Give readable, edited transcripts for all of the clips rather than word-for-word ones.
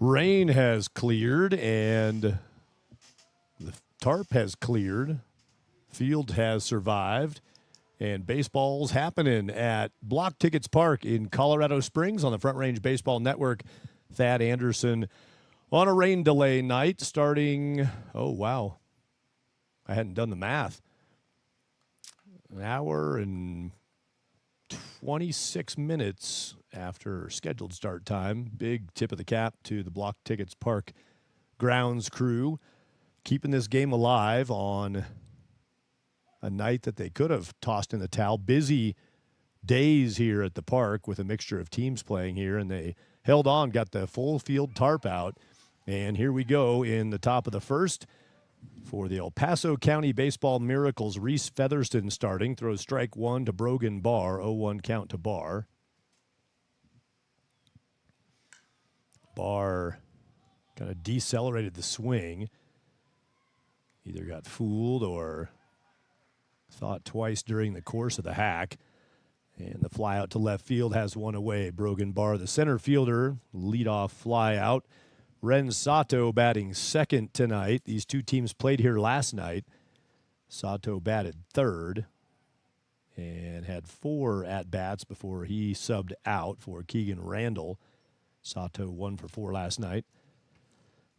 Rain has cleared and the tarp has cleared. Field has survived. And baseball's happening at Blocktickets Park in Colorado Springs on the Front Range Baseball Network. Thad Anderson on a rain delay night starting, oh, wow. I hadn't done the math. An hour and 26 minutes after scheduled start time. Big tip of the cap to the Blocktickets Park grounds crew, keeping this game alive on a night that they could have tossed in the towel. Busy days here at the park with a mixture of teams playing here, and they held on, got the full field tarp out. And here we go in the top of the first for the El Paso County Baseball Miracles. Reese Featherston starting, throws strike one to Brogan Barr, 0-1 count to Barr. Barr kind of decelerated the swing. Either got fooled or thought twice during the course of the hack. And the fly out to left field has one away. Brogan Barr, the center fielder, leadoff fly out. Ren Sato batting second tonight. These two teams played here last night. Sato batted third and had 4 at-bats before he subbed out for Keegan Randall. Sato 1 for 4 last night.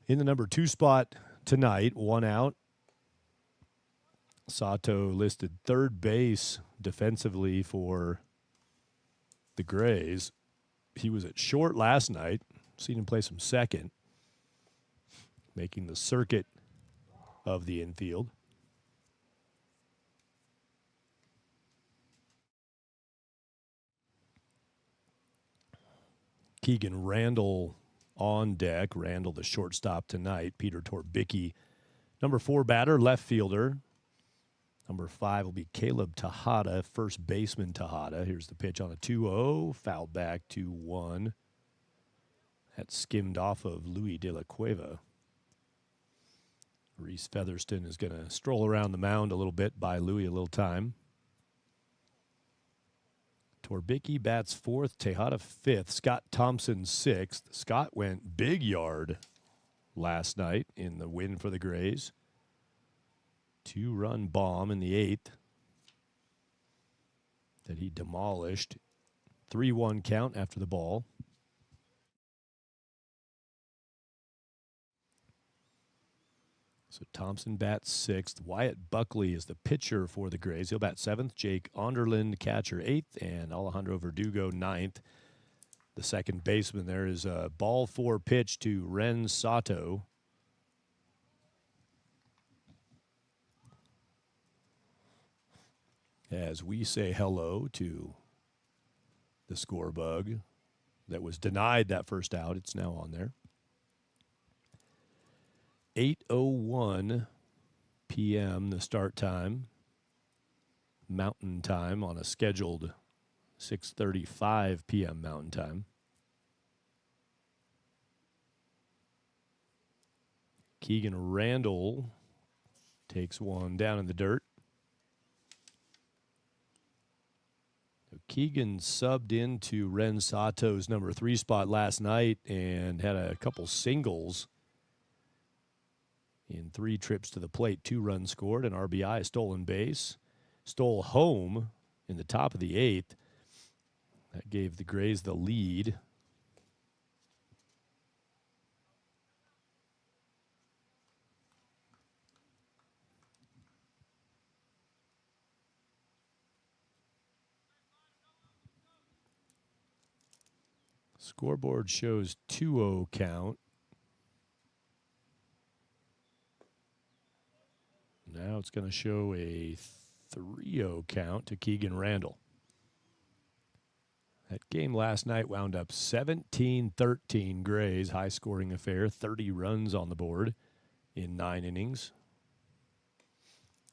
In the number 2 spot tonight, 1 out. Sato listed third base defensively for the Grays. He was at short last night. Seen him play some second, making the circuit of the infield. Keegan Randall on deck. Randall, the shortstop tonight. Peter Torbicki, number 4 batter, left fielder. Number 5 will be Caleb Tejada, first baseman Tejada. Here's the pitch on a 2-0. Foul back 2-1. That skimmed off of Louis De La Cueva. Reese Featherston is going to stroll around the mound a little bit, buy Louis a little time. Torbicki bats 4th, Tejada 5th, Scott Thompson 6th. Scott went big yard last night in the win for the Grays. 2-run bomb in the 8th that he demolished. 3-1 count after the ball. So Thompson bats 6th. Wyatt Buckley is the pitcher for the Grays. He'll bat 7th. Jake Onderlund, catcher, 8th. And Alejandro Verdugo, 9th. The second baseman there is a ball 4 pitch to Ren Sato. As we say hello to the score bug that was denied that first out. It's now on there. 8:01 p.m. the start time. Mountain time on a scheduled 6:35 p.m. Mountain time. Keegan Randall takes one down in the dirt. Keegan subbed into Ren Sato's number 3 spot last night and had a couple singles in 3 trips to the plate. 2 runs scored, an RBI, a stolen base. Stole home in the top of the 8th. That gave the Grays the lead. Scoreboard shows 2-0 count. Now it's going to show a 3-0 count to Keegan Randall. That game last night wound up 17-13 Grays, high-scoring affair, 30 runs on the board in 9 innings.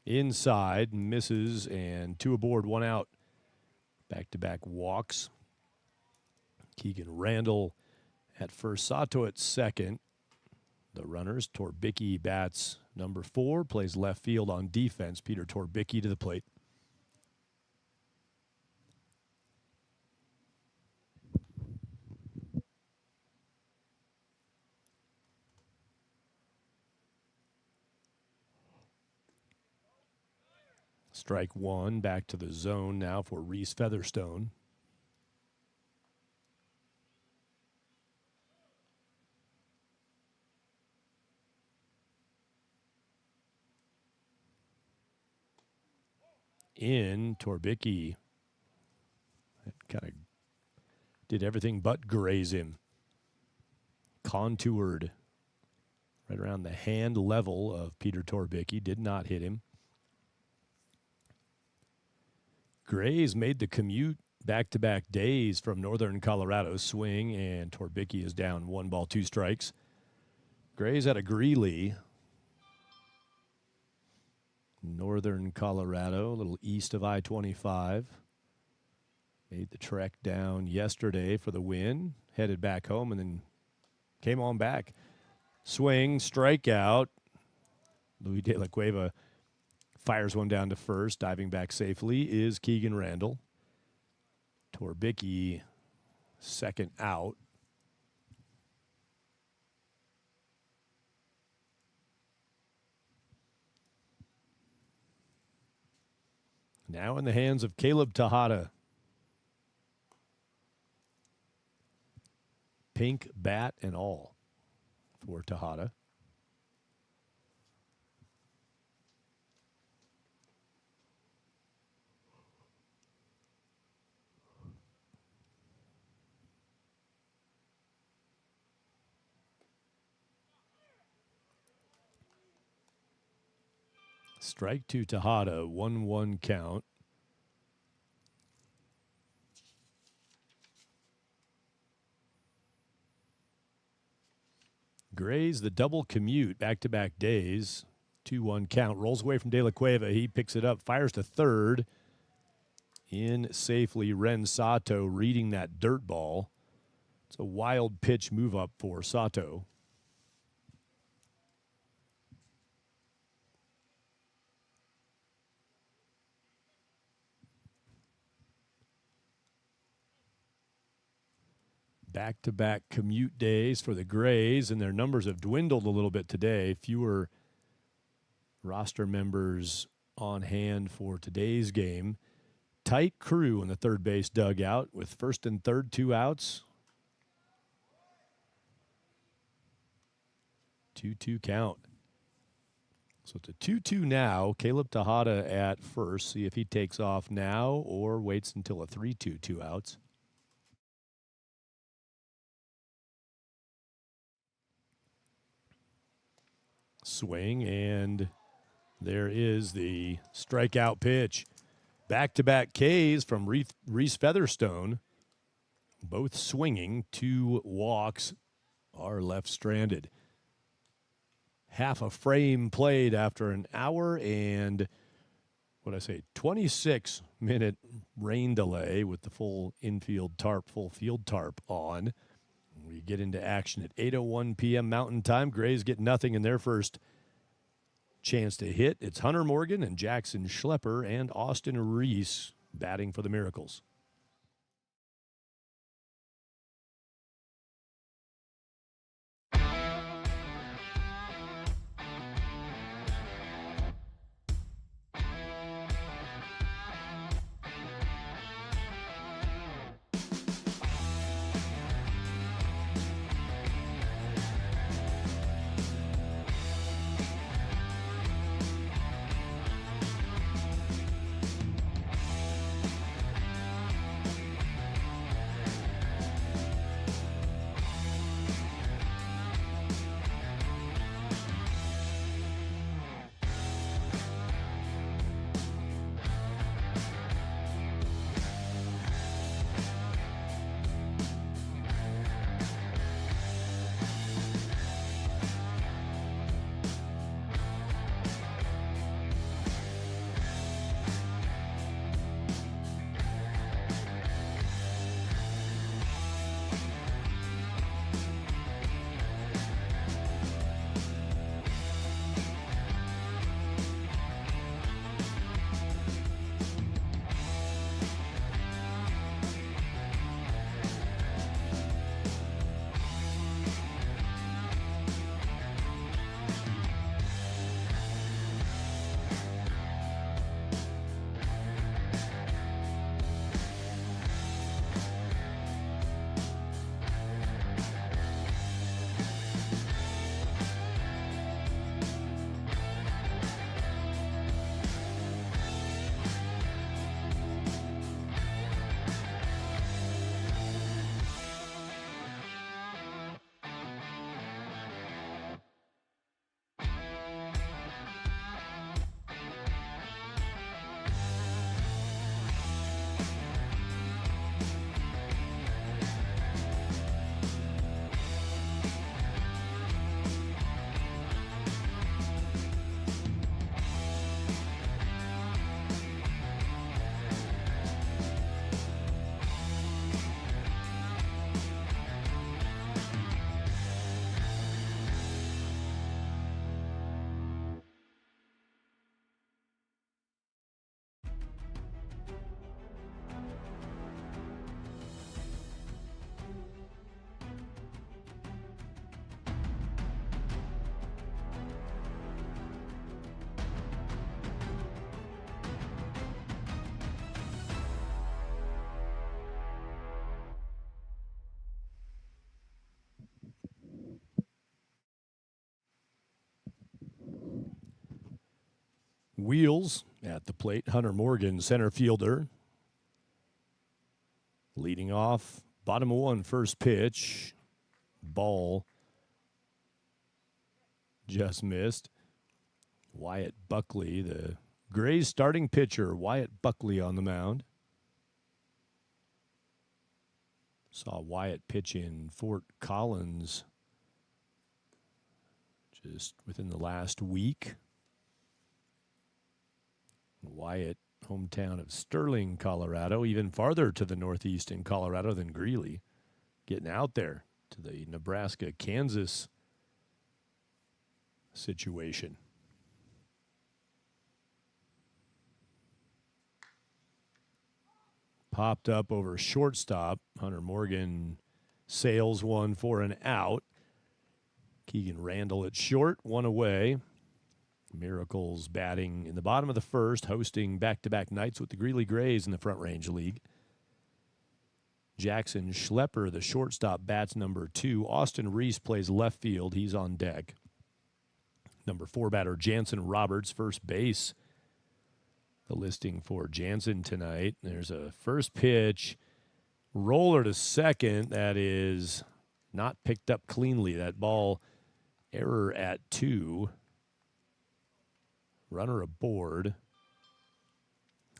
Inside, misses, and 2 aboard, 1 out. Back-to-back walks. Keegan Randall at first, Sato at second. The runners, Torbicki bats number 4, plays left field on defense. Peter Torbicki to the plate. Strike one, back to the zone now for Reese Featherstone. In Torbicki. Kind of did everything but graze him. Contoured right around the hand level of Peter Torbicki. Did not hit him. Grays made the commute back-to-back days from northern Colorado. Swing, and Torbicki is down 1 ball, 2 strikes. Grays out of Greeley, northern Colorado, a little east of I-25. Made the trek down yesterday for the win. Headed back home and then came on back. Swing, strikeout. Luis de la Cueva fires one down to first. Diving back safely is Keegan Randall. Torbicki, second out. Now in the hands of Caleb Tejada. Pink bat and all for Tejada. Strike to Tejada, 1-1 count. Grays, the double commute, back-to-back days. 2-1 count. Rolls away from De La Cueva. He picks it up, fires to third. In safely, Ren Sato reading that dirt ball. It's a wild pitch move up for Sato. Back-to-back commute days for the Grays, and their numbers have dwindled a little bit today. Fewer roster members on hand for today's game. Tight crew in the third base dugout with first and third, 2 outs. 2-2 count. So it's a 2-2 now. Caleb Tejada at first. See if he takes off now or waits until a 3-2, 2 outs. Swing, and there is the strikeout pitch. Back-to-back Ks from Reese Featherstone. Both swinging. 2 walks are left stranded. Half a frame played after an hour and, 26-minute rain delay with the full infield tarp, full field tarp on. We get into action at 8:01 p.m. Mountain Time. Grays get nothing in their first chance to hit. It's Hunter Morgan and Jackson Schlepper and Austin Reese batting for the Miracles. wheels at the plate. Hunter Morgan, center fielder. Leading off, bottom of one, first pitch. Ball just missed. Wyatt Buckley, the Grays starting pitcher, Wyatt Buckley on the mound. Saw Wyatt pitch in Fort Collins just within the last week. Wyatt, hometown of Sterling, Colorado, even farther to the northeast in Colorado than Greeley. Getting out there to the Nebraska-Kansas situation. Popped up over shortstop. Hunter Morgan sails one for an out. Keegan Randall at short, one away. Miracles batting in the bottom of the first, hosting back-to-back nights with the Greeley Grays in the Front Range League. Jackson Schlepper, the shortstop, bats number 2. Austin Reese plays left field. He's on deck. Number 4 batter, Jansen Roberts, first base. The listing for Jansen tonight. There's a first pitch. Roller to second. That is not picked up cleanly. That ball, error at 2. Runner aboard.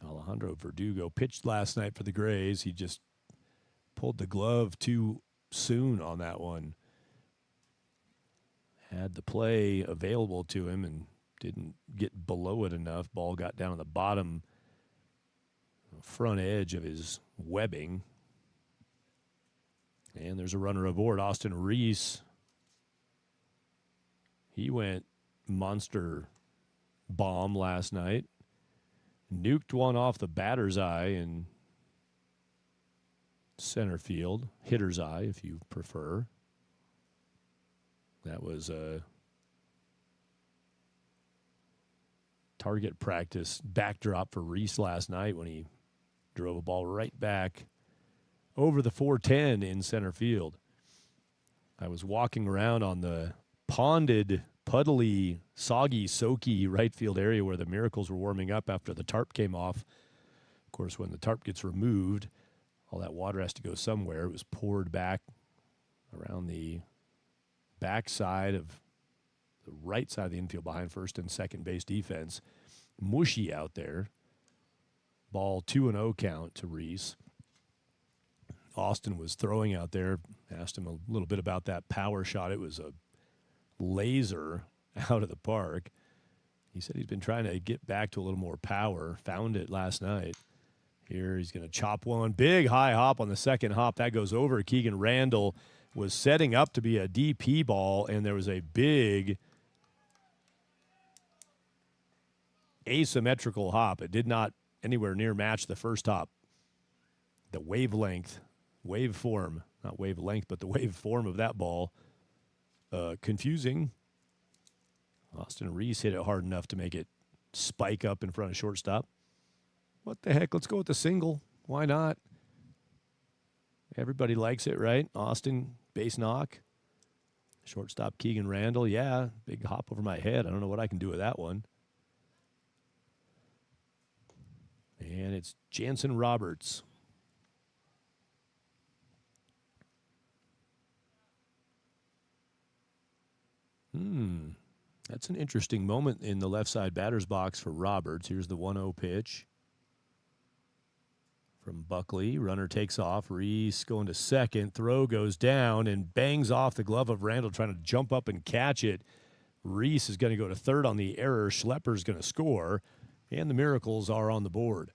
Alejandro Verdugo pitched last night for the Grays. He just pulled the glove too soon on that one. Had the play available to him and didn't get below it enough. Ball got down on the bottom front edge of his webbing. And there's a runner aboard, Austin Reese. He went monster bomb last night. Nuked one off the batter's eye in center field. Hitter's eye, if you prefer. That was a target practice backdrop for Reese last night when he drove a ball right back over the 410 in center field. I was walking around on the ponded, puddly, soggy, soaky right field area where the Miracles were warming up after the tarp came off. Of course, when the tarp gets removed, all that water has to go somewhere. It was poured back around the backside of the right side of the infield behind first and second base defense. Mushy out there. Ball 2-0 count to Reese. Austin was throwing out there. Asked him a little bit about that power shot. It was a laser out of the park. He said he's been trying to get back to a little more power. Found it last night. Here he's going to chop one. Big high hop on the second hop. That goes over. Keegan Randall was setting up to be a DP ball, and there was a big asymmetrical hop. It did not anywhere near match the first hop. The waveform, not wavelength, but the waveform of that ball, confusing. Austin Reese hit it hard enough to make it spike up in front of shortstop. What the heck? Let's go with the single. Why not? Everybody likes it, right? Austin, base knock. Shortstop Keegan Randall. Yeah, big hop over my head. I don't know what I can do with that one. And it's Jansen Roberts. That's an interesting moment in the left side batter's box for Roberts. Here's the 1-0 pitch from Buckley. Runner takes off. Reese going to second. Throw goes down and bangs off the glove of Randall, trying to jump up and catch it. Reese is going to go to third on the error. Schlepper's going to score, and the Miracles are on the board.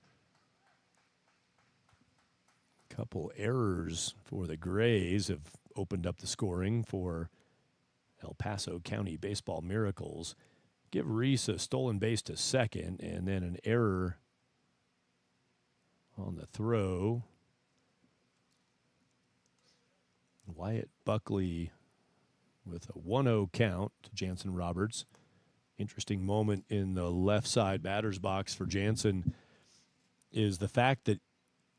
Couple errors for the Grays have opened up the scoring for El Paso County Baseball Miracles. Give Reese a stolen base to second, and then an error on the throw. Wyatt Buckley with a 1-0 count to Jansen Roberts. Interesting moment in the left side batter's box for Jansen is the fact that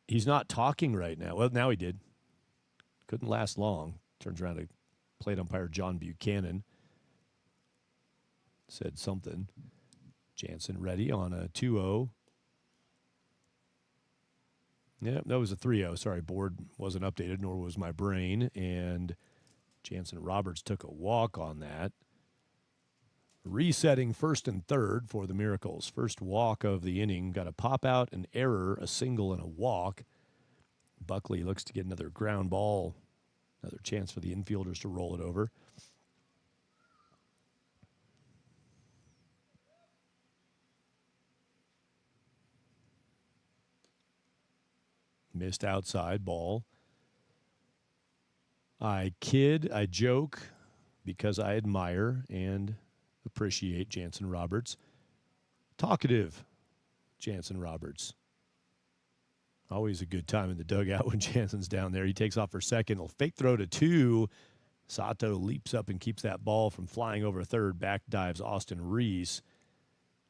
he's not talking right now. Well, now he did. Couldn't last long. Turns around to plate umpire John Buchanan. Said something. Jansen ready on a 2-0. Yep, that was a 3-0. Sorry, board wasn't updated, nor was my brain. And Jansen Roberts took a walk on that. Resetting first and third for the Miracles. First walk of the inning. Got a pop out, an error, a single, and a walk. Buckley looks to get another ground ball. Another chance for the infielders to roll it over. Missed outside ball. I kid, I joke, because I admire and appreciate Jansen Roberts. Talkative Jansen Roberts. Always a good time in the dugout when Jansen's down there. He takes off for second. He'll fake throw to 2. Sato leaps up and keeps that ball from flying over third. Back dives Austin Reese.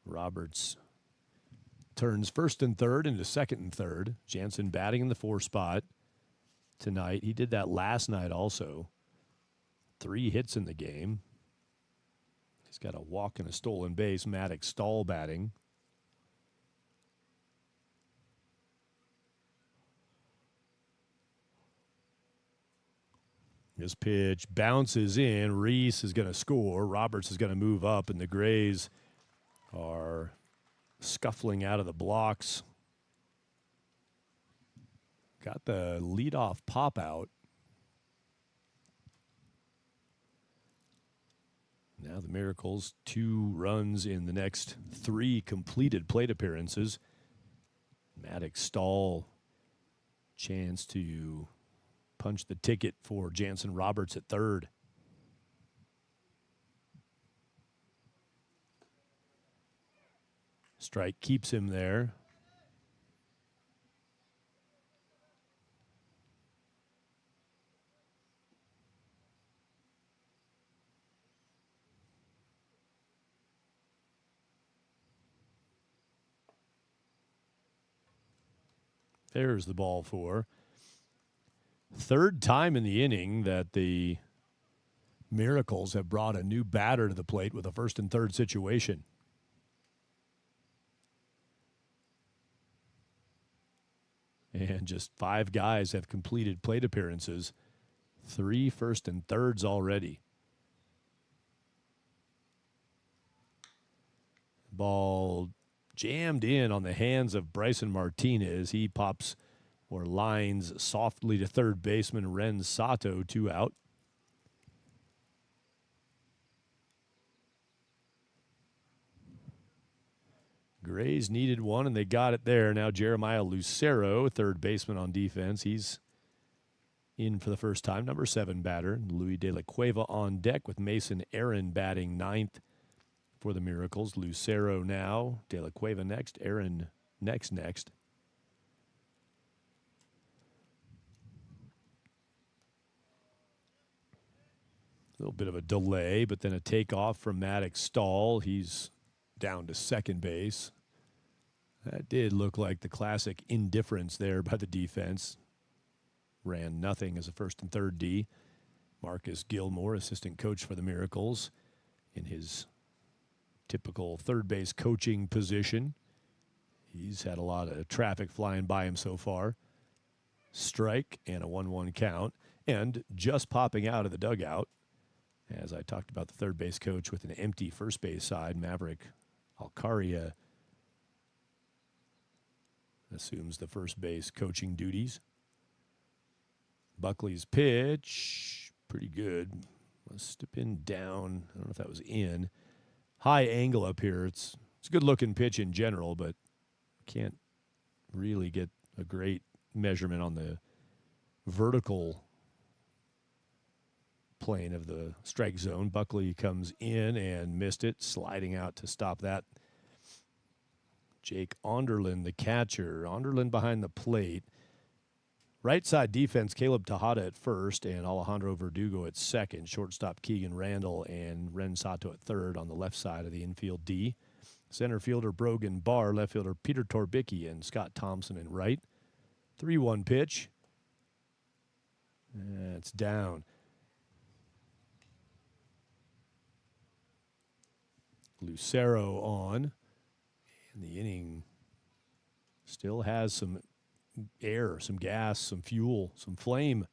Roberts turns first and third into second and third. Jansen batting in the 4 spot tonight. He did that last night also. 3 hits in the game. He's got a walk and a stolen base. Maddox Stahl batting. This pitch bounces in. Reese is going to score. Roberts is going to move up, and the Grays are scuffling out of the blocks. Got the leadoff pop out. Now the Miracles, 2 runs in the next 3 completed plate appearances. Maddox Stahl, chance to punch the ticket for Jansen Roberts at third. Strike keeps him there. There's the ball 4. Third time in the inning that the Miracles have brought a new batter to the plate with a first and third situation. And just 5 guys have completed plate appearances. 3 first and thirds already. Ball jammed in on the hands of Bryson Martinez. He pops or lines softly to third baseman Ren Sato, 2 out. Grays needed 1, and they got it there. Now Jeremiah Lucero, third baseman on defense. He's in for the first time, number 7 batter. Louis De La Cueva on deck with Mason Aaron batting 9th for the Miracles. Lucero now, De La Cueva next, Aaron next. A little bit of a delay, but then a takeoff from Maddox Stahl. He's down to second base. That did look like the classic indifference there by the defense. Ran nothing as a first and third D. Marcus Gilmore, assistant coach for the Miracles, in his typical third base coaching position. He's had a lot of traffic flying by him so far. Strike and a 1-1 count. And just popping out of the dugout, as I talked about the third base coach with an empty first base side, Maverick Alcaria assumes the first base coaching duties. Buckley's pitch, pretty good. Must have been down. I don't know if that was in. High angle up here. It's a good-looking pitch in general, but can't really get a great measurement on the vertical plane of the strike zone. Buckley comes in and missed it, sliding out to stop that. Jake Onderlin, the catcher. Onderlin behind the plate. Right side defense, Caleb Tejada at first and Alejandro Verdugo at second. Shortstop Keegan Randall and Ren Sato at third on the left side of the infield D. Center fielder Brogan Barr, left fielder Peter Torbicki and Scott Thompson in right. 3-1 pitch. It's down. Lucero on. And the inning still has some air, some gas, some fuel, some flame.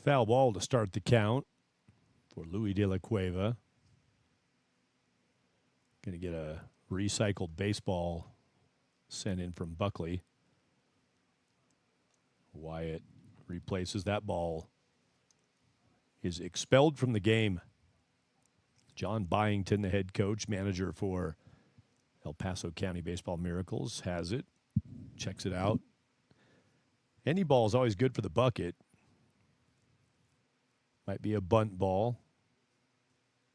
Foul ball to start the count for Louis De La Cueva. Going to get a recycled baseball sent in from Buckley. Wyatt replaces that ball. Is expelled from the game. John Byington, the head coach, manager for El Paso County Baseball Miracles, has it. Checks it out. Any ball is always good for the bucket. Might be a bunt ball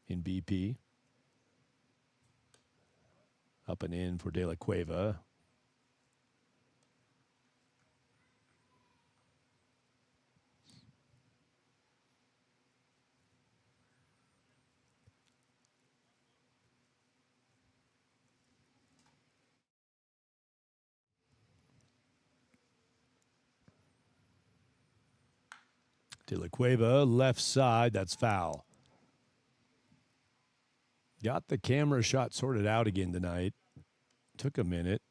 in BP. Up and in for De La Cueva. De La Cueva, left side, that's foul. Got the camera shot sorted out again tonight. Took a minute.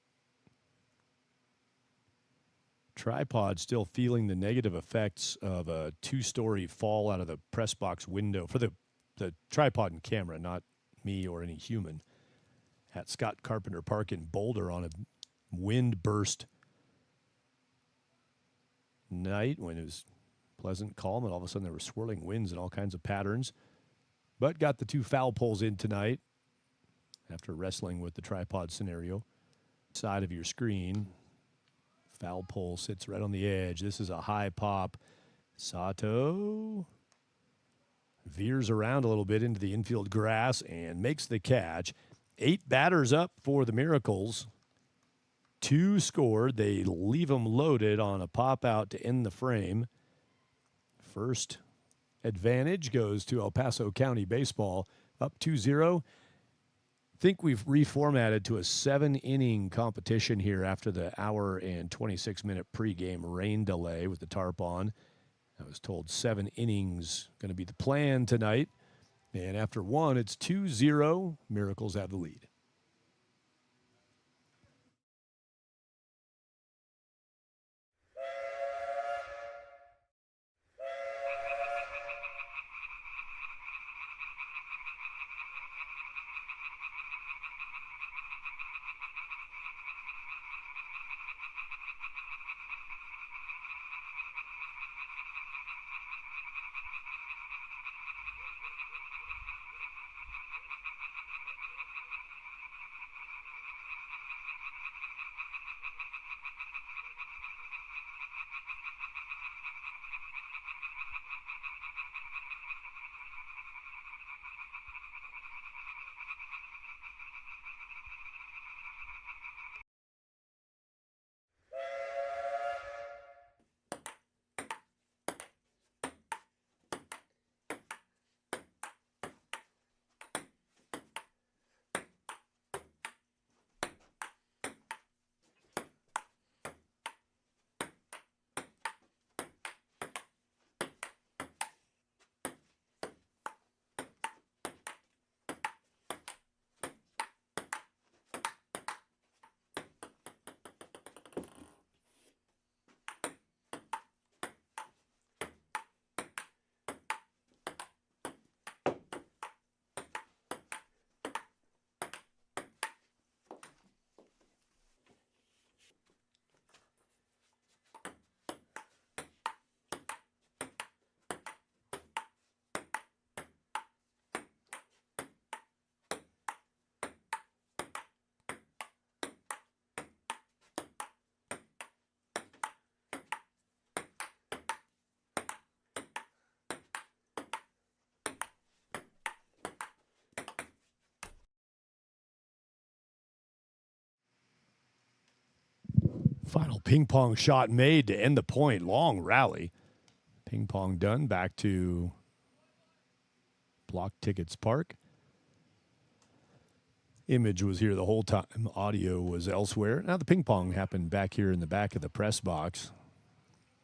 Tripod still feeling the negative effects of a 2-story fall out of the press box window for the tripod and camera, not me or any human, at Scott Carpenter Park in Boulder on a wind burst night when it was pleasant, calm, and all of a sudden there were swirling winds and all kinds of patterns. But got the 2 foul poles in tonight after wrestling with the tripod scenario. Side of your screen. Foul pole sits right on the edge. This is a high pop. Sato veers around a little bit into the infield grass and makes the catch. 8 batters up for the Miracles. 2 scored. They leave them loaded on a pop out to end the frame. First advantage goes to El Paso County Baseball, up 2-0. Think we've reformatted to a 7-inning competition here after the hour and 26-minute pregame rain delay with the tarp on. I was told 7 innings going to be the plan tonight. And after 1, it's 2-0. Miracles have the lead. Final ping pong shot made to end the point. Long rally. Ping pong done. Back to Blocktickets Park. Image was here the whole time. Audio was elsewhere. Now the ping pong happened back here in the back of the press box.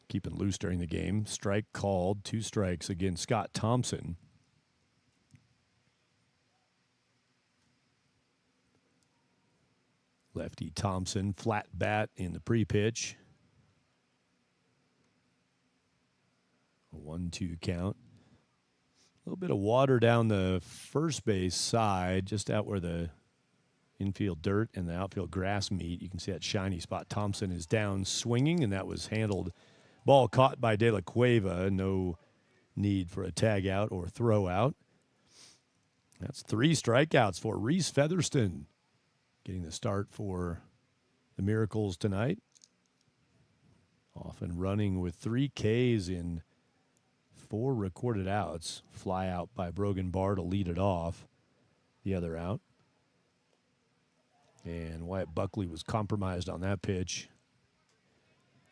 Keeping loose during the game. Strike called. 2 strikes against Scott Thompson. Lefty Thompson, flat bat in the pre-pitch. A 1-2 count. A little bit of water down the first base side, just out where the infield dirt and the outfield grass meet. You can see that shiny spot. Thompson is down swinging, and that was handled. Ball caught by De La Cueva. No need for a tag out or throw out. That's 3 strikeouts for Reese Featherston. Getting the start for the Miracles tonight. Off and running with 3 Ks in 4 recorded outs. Fly out by Brogan Barr to lead it off. The other out. And Wyatt Buckley was compromised on that pitch.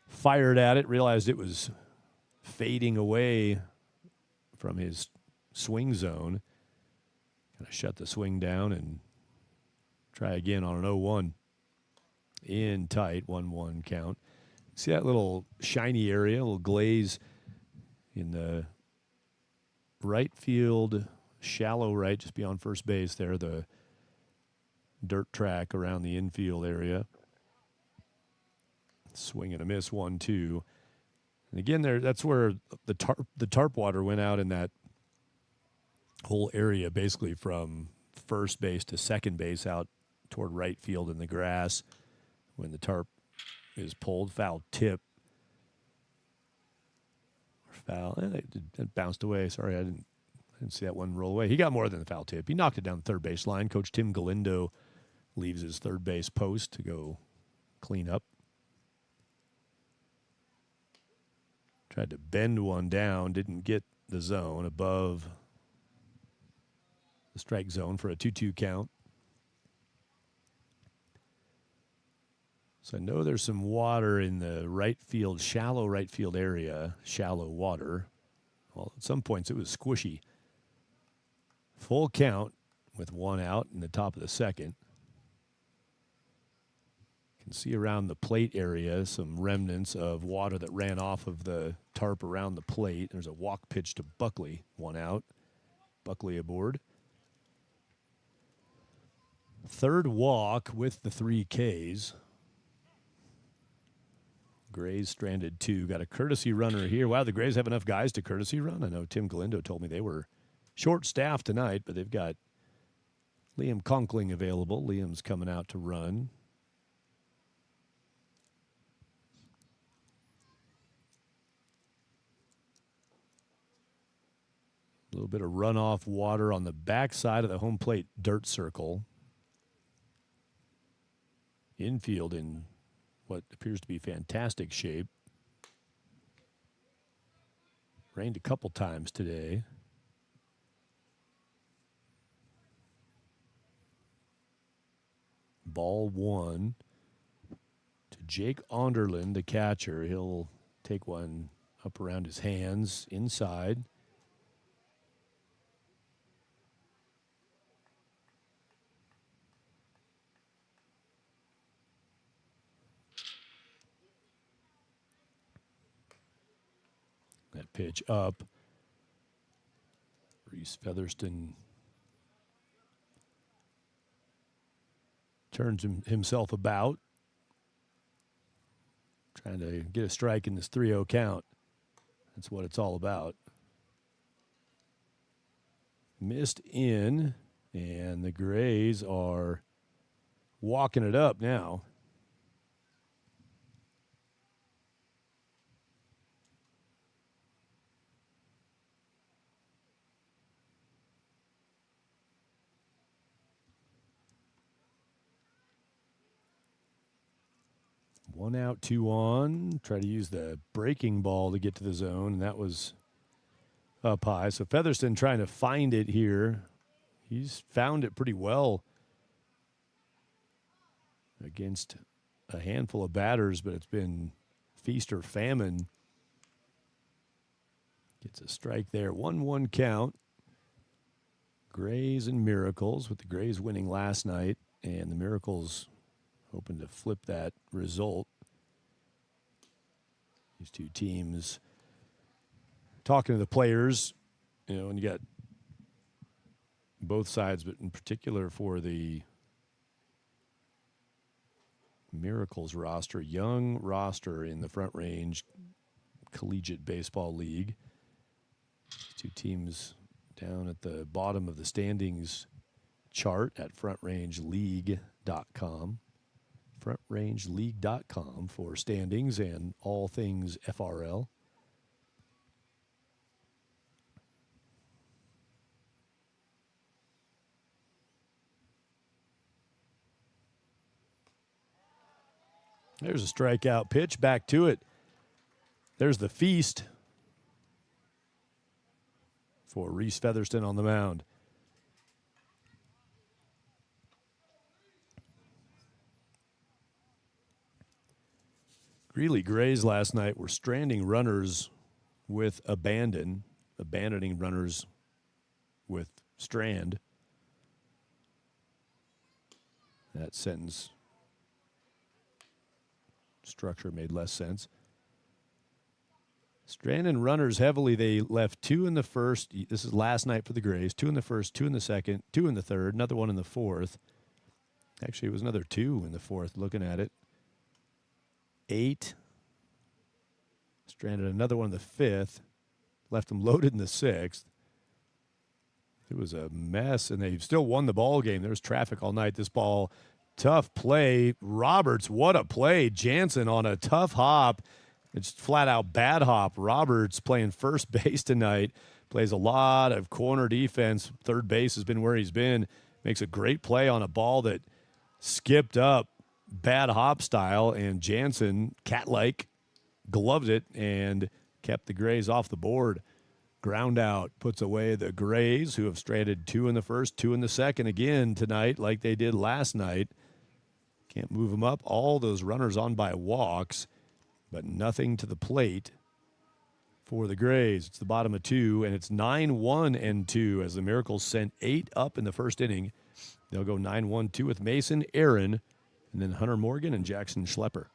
Fired at it, realized it was fading away from his swing zone. Kind of shut the swing down and try again on an 0-1. In tight, 1-1 count. See that little shiny area, a little glaze in the right field, shallow right, just beyond first base there, the dirt track around the infield area. Swing and a miss, 1-2. And again, that's where the tarp water went out in that whole area, basically from first base to second base out toward right field in the grass. When the tarp is pulled, foul tip. Foul. It bounced away. Sorry, I didn't see that one roll away. He got more than the foul tip. He knocked it down the third base line. Coach Tim Galindo leaves his third base post to go clean up. Tried to bend one down, didn't get the zone above the strike zone for a 2-2 count. So I know there's some water in the right field, shallow right field area, shallow water. Well, at some points it was squishy. Full count with 1 out in the top of the second. You can see around the plate area some remnants of water that ran off of the tarp around the plate. There's a walk pitch to Buckley, 1 out. Buckley aboard. Third walk with the 3 Ks. Grays stranded 2. Got a courtesy runner here. Wow, the Grays have enough guys to courtesy run. I know Tim Galindo told me they were short-staffed tonight, but they've got Liam Conkling available. Liam's coming out to run. A little bit of runoff water on the backside of the home plate dirt circle. Infield in what appears to be fantastic shape. Rained a couple times today. Ball 1 to Jake Onderlin, the catcher. He'll take one up around his hands inside. That pitch up. Reese Featherston turns himself about, trying to get a strike in this 3-0 count. That's what it's all about. Missed in, and the Grays are walking it up now. One out, 2 on. Try to use the breaking ball to get to the zone, and that was up high. So Featherston trying to find it here. He's found it pretty well against a handful of batters, but it's been feast or famine. Gets a strike there. 1-1 count. Grays and Miracles, with the Grays winning last night, and the Miracles hoping to flip that result. These two teams talking to the players, and you got both sides, but in particular for the Miracles roster, young roster in the Front Range Collegiate Baseball League. These two teams down at the bottom of the standings chart at frontrange.league.com. Frontrange.league.com for standings and all things FRL. There's a strikeout pitch. Back to it. There's the feast for Reese Featherston on the mound. Greeley Grays last night were stranding runners with abandoning runners with strand. That sentence structure made less sense. Stranding runners heavily. They left 2 in the first. This is last night for the Grays. 2 in the first, 2 in the second, 2 in the third, another one in the fourth. Actually, it was another 2 in the fourth, looking at it. 8. Stranded another one in the fifth. Left them loaded in the sixth. It was a mess, and they still won the ball game. There was traffic all night. This ball, tough play. Roberts, what a play. Jansen on a tough hop. It's flat out bad hop. Roberts playing first base tonight. Plays a lot of corner defense. Third base has been where he's been. Makes a great play on a ball that skipped up bad hop style, and Jansen, cat-like, gloved it and kept the Grays off the board. Ground out puts away the Grays, who have stranded 2 in the first, 2 in the second again tonight like they did last night. Can't move them up. All those runners on by walks, but nothing to the plate for the Grays. It's the bottom of 2, and it's 9-1-2 as the Miracles sent 8 up in the first inning. They'll go 9-1-2 with Mason, Aaron, and then Hunter Morgan and Jackson Schlepper.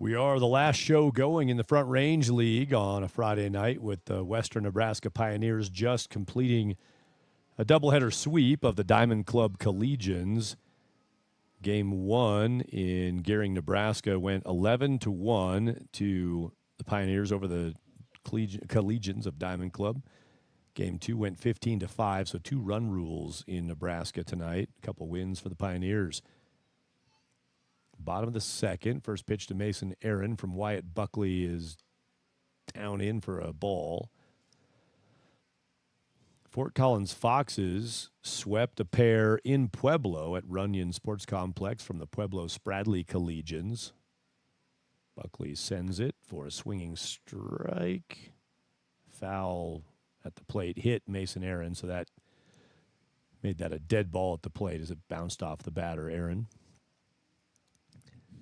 We are the last show going in the Front Range League on a Friday night, with the Western Nebraska Pioneers just completing a doubleheader sweep of the Diamond Club Collegians. Game 1 in Gering, Nebraska went 11-1 to the Pioneers over the Collegians of Diamond Club. Game 2 went 15-5, so 2 run rules in Nebraska tonight. A couple wins for the Pioneers. Bottom of the second, first pitch to Mason Aaron from Wyatt Buckley is down in for a ball. Fort Collins Foxes swept a pair in Pueblo at Runyon Sports Complex from the Pueblo Spradley Collegians. Buckley sends it for a swinging strike. Foul at the plate hit Mason Aaron, so that made that a dead ball at the plate as it bounced off the batter, Aaron.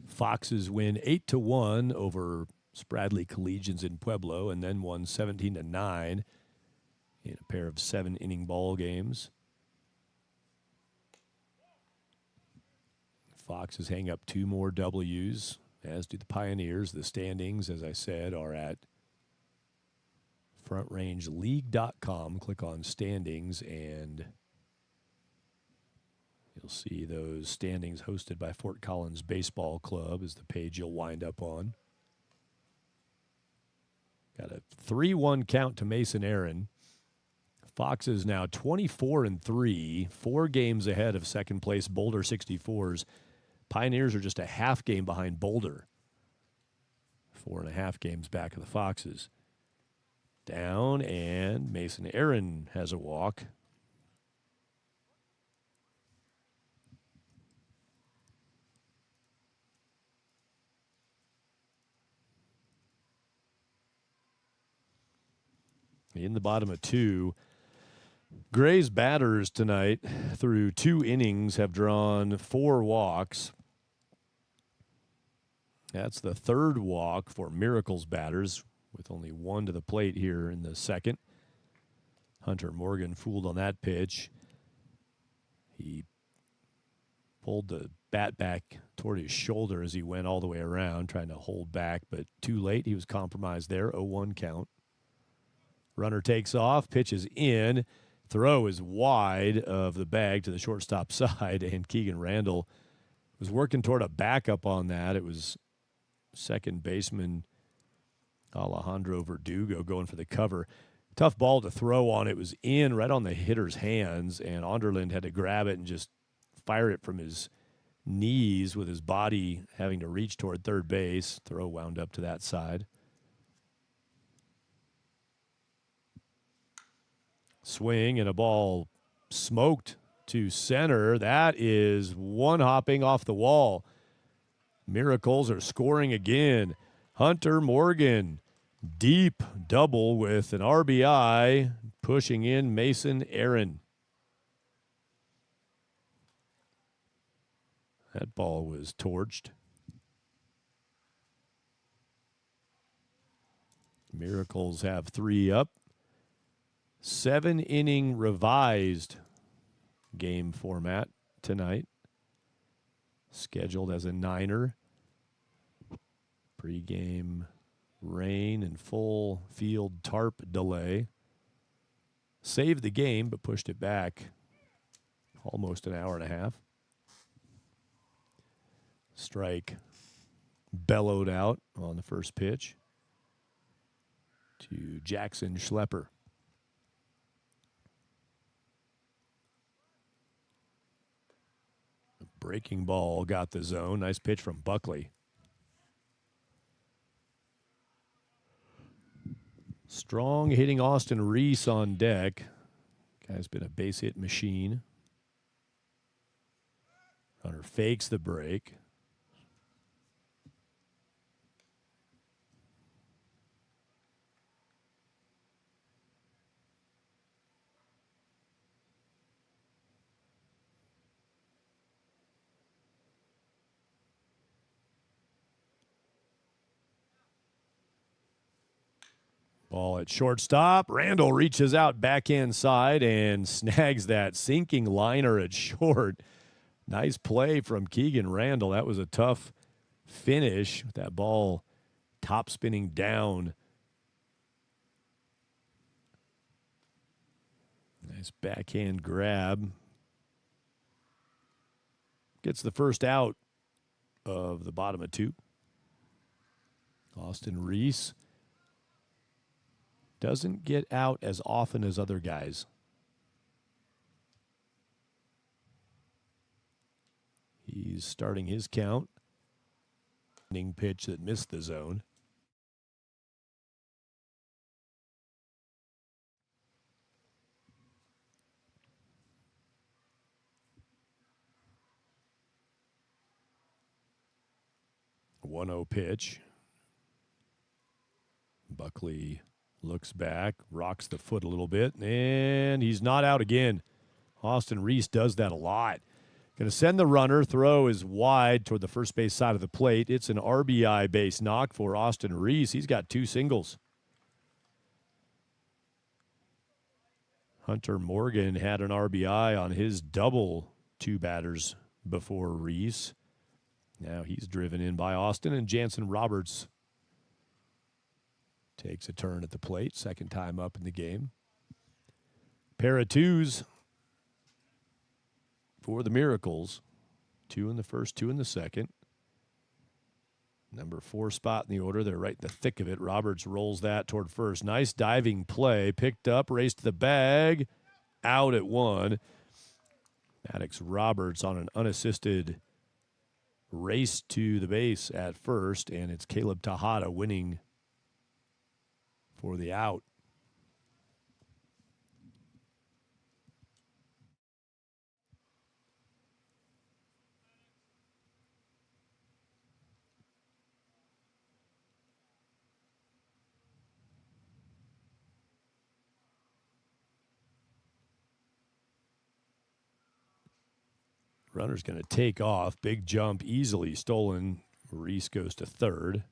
Foxes win 8-1 over Spradley Collegians in Pueblo, and then won 17-9 in a pair of 7-inning ball games. Foxes hang up 2 more W's, as do the Pioneers. The standings, as I said, are at FrontRangeLeague.com. Click on standings, and you'll see those standings hosted by Fort Collins Baseball Club is the page you'll wind up on. Got a 3-1 count to Mason Aaron. Foxes now 24-3, 4 games ahead of second place Boulder 64s. Pioneers are just a half game behind Boulder. 4.5 games back of the Foxes. Down, and Mason Aaron has a walk. In the bottom of 2, Gray's batters tonight through 2 innings have drawn 4 walks. That's the 3rd walk for Miracles batters, with only 1 to the plate here in the second. Hunter Morgan fooled on that pitch. He pulled the bat back toward his shoulder as he went all the way around, trying to hold back, but too late. He was compromised there, 0-1 count. Runner takes off, pitches in. Throw is wide of the bag to the shortstop side, and Keegan Randall was working toward a backup on that. It was second baseman Alejandro Verdugo going for the cover. Tough ball to throw on. It was in right on the hitter's hands, and Onderland had to grab it and just fire it from his knees with his body having to reach toward third base. Throw wound up to that side. Swing and a ball smoked to center. That is one hopping off the wall. Miracles are scoring again. Hunter Morgan, deep double with an RBI, pushing in Mason Aaron. That ball was torched. Miracles have 3 up. 7-inning revised game format tonight. Scheduled as a 9er. Pre-game rain and full field tarp delay. Saved the game, but pushed it back almost an hour and a half. Strike bellowed out on the first pitch to Jackson Schlepper. Breaking ball got the zone. Nice pitch from Buckley. Strong hitting Austin Reese on deck. Guy's been a base hit machine. Runner fakes the break. Ball at shortstop. Randall reaches out backhand side and snags that sinking liner at short. Nice play from Keegan Randall. That was a tough finish. That ball top spinning down. Nice backhand grab. Gets the first out of the bottom of 2. Austin Reese Doesn't get out as often as other guys. He's starting his count. Pitch that missed the zone. A 1-0 pitch. Buckley looks back, rocks the foot a little bit, and he's not out again. Austin Reese does that a lot. Going to send the runner. Throw is wide toward the first base side of the plate. It's an RBI base knock for Austin Reese. He's got 2 singles. Hunter Morgan had an RBI on his double 2 batters before Reese. Now he's driven in by Austin, and Jansen Roberts takes a turn at the plate. Second time up in the game. Pair of 2s for the Miracles. 2 in the first, 2 in the second. Number 4 spot in the order. They're right in the thick of it. Roberts rolls that toward first. Nice diving play. Picked up, raced to the bag. Out at 1. Maddox Roberts on an unassisted race to the base at first, and it's Caleb Tejada winning for the out. Runner's going to take off. Big jump, easily stolen. Reese goes to third.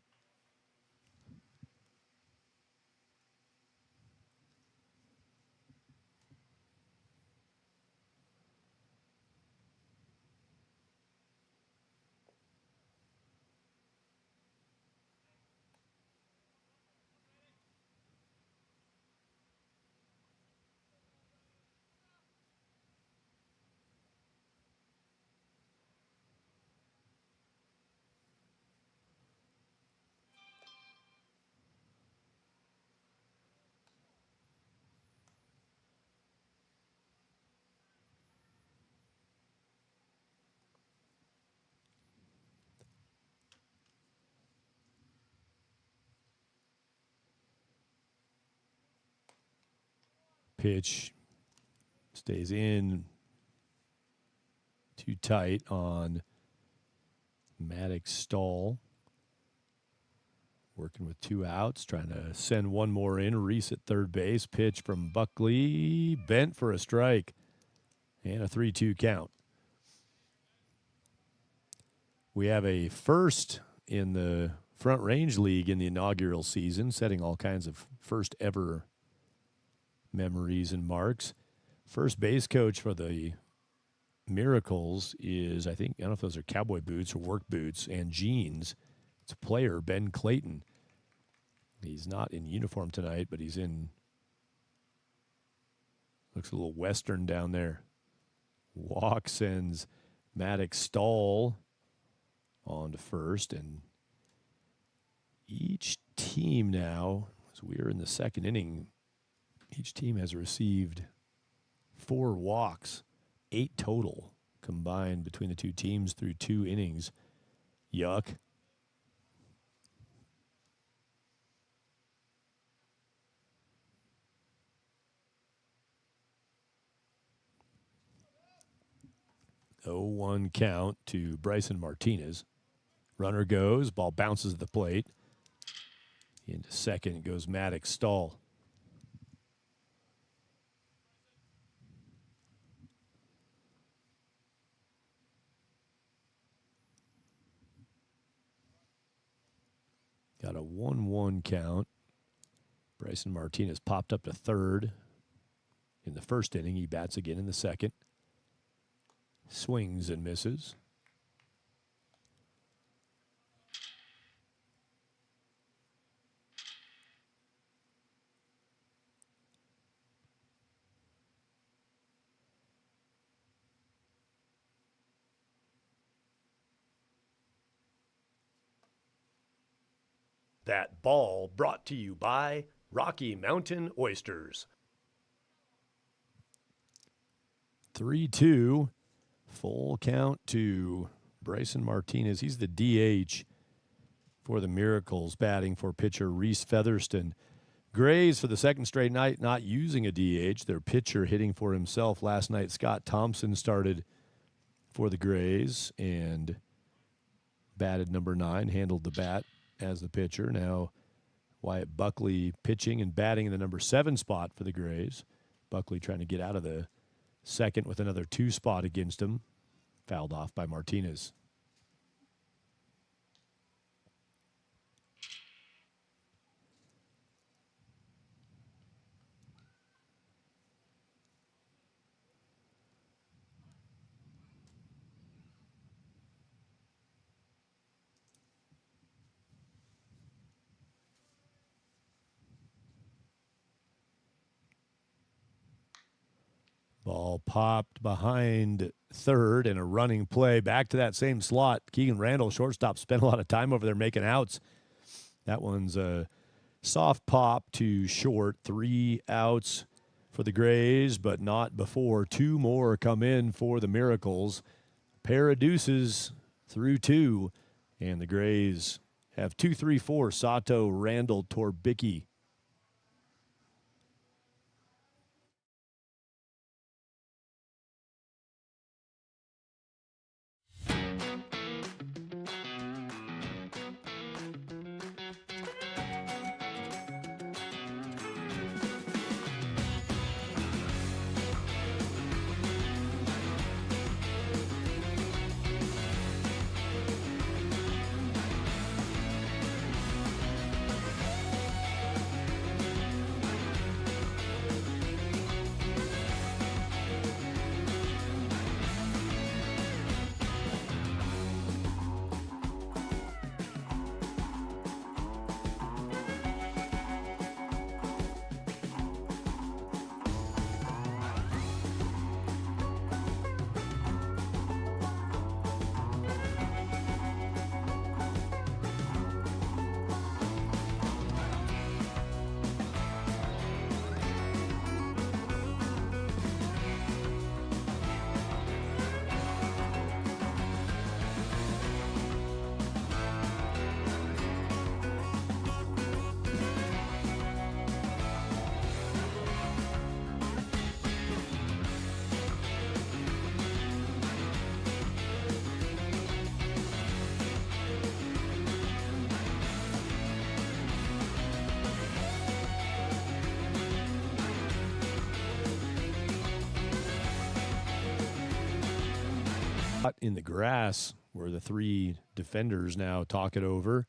Pitch stays in too tight on Maddox Stahl. Working with 2 outs, trying to send one more in. Reese at third base. Pitch from Buckley. Bent for a strike. And a 3-2 count. We have a first in the Front Range League in the inaugural season, setting all kinds of first ever memories and marks. First base coach for the Miracles is, I don't know if those are cowboy boots or work boots and jeans. It's a player, Ben Clayton. He's not in uniform tonight, but he's in, looks a little Western down there. Walk sends Maddox Stahl on to first, and each team now, as we are in the second inning, each team has received 4 walks, 8 total combined between the 2 teams through 2 innings. Yuck. Oh, 1 count to Bryson Martinez. Runner goes, ball bounces at the plate. Into second goes Maddox Stahl. Got a 1-1 count. Bryson Martinez popped up to third in the first inning. He bats again in the second. Swings and misses. That ball brought to you by Rocky Mountain Oysters. 3-2. Full count to Bryson Martinez. He's the DH for the Miracles, batting for pitcher Reese Featherston. Grays, for the second straight night, not using a DH. Their pitcher hitting for himself last night. Scott Thompson started for the Grays and batted number 9, handled the bat as the pitcher. Now Wyatt Buckley pitching and batting in the number 7 spot for the Grays. Buckley trying to get out of the second with another 2 spot against him. Fouled off by Martinez. Ball popped behind third and a running play back to that same slot. Keegan Randall, shortstop, spent a lot of time over there making outs. That one's a soft pop to short. 3 outs for the Grays, but not before 2 more come in for the Miracles. Pair of deuces through 2, and the Grays have 2-3-4. Sato, Randall, Torbicki. In the grass where the 3 defenders now talk it over.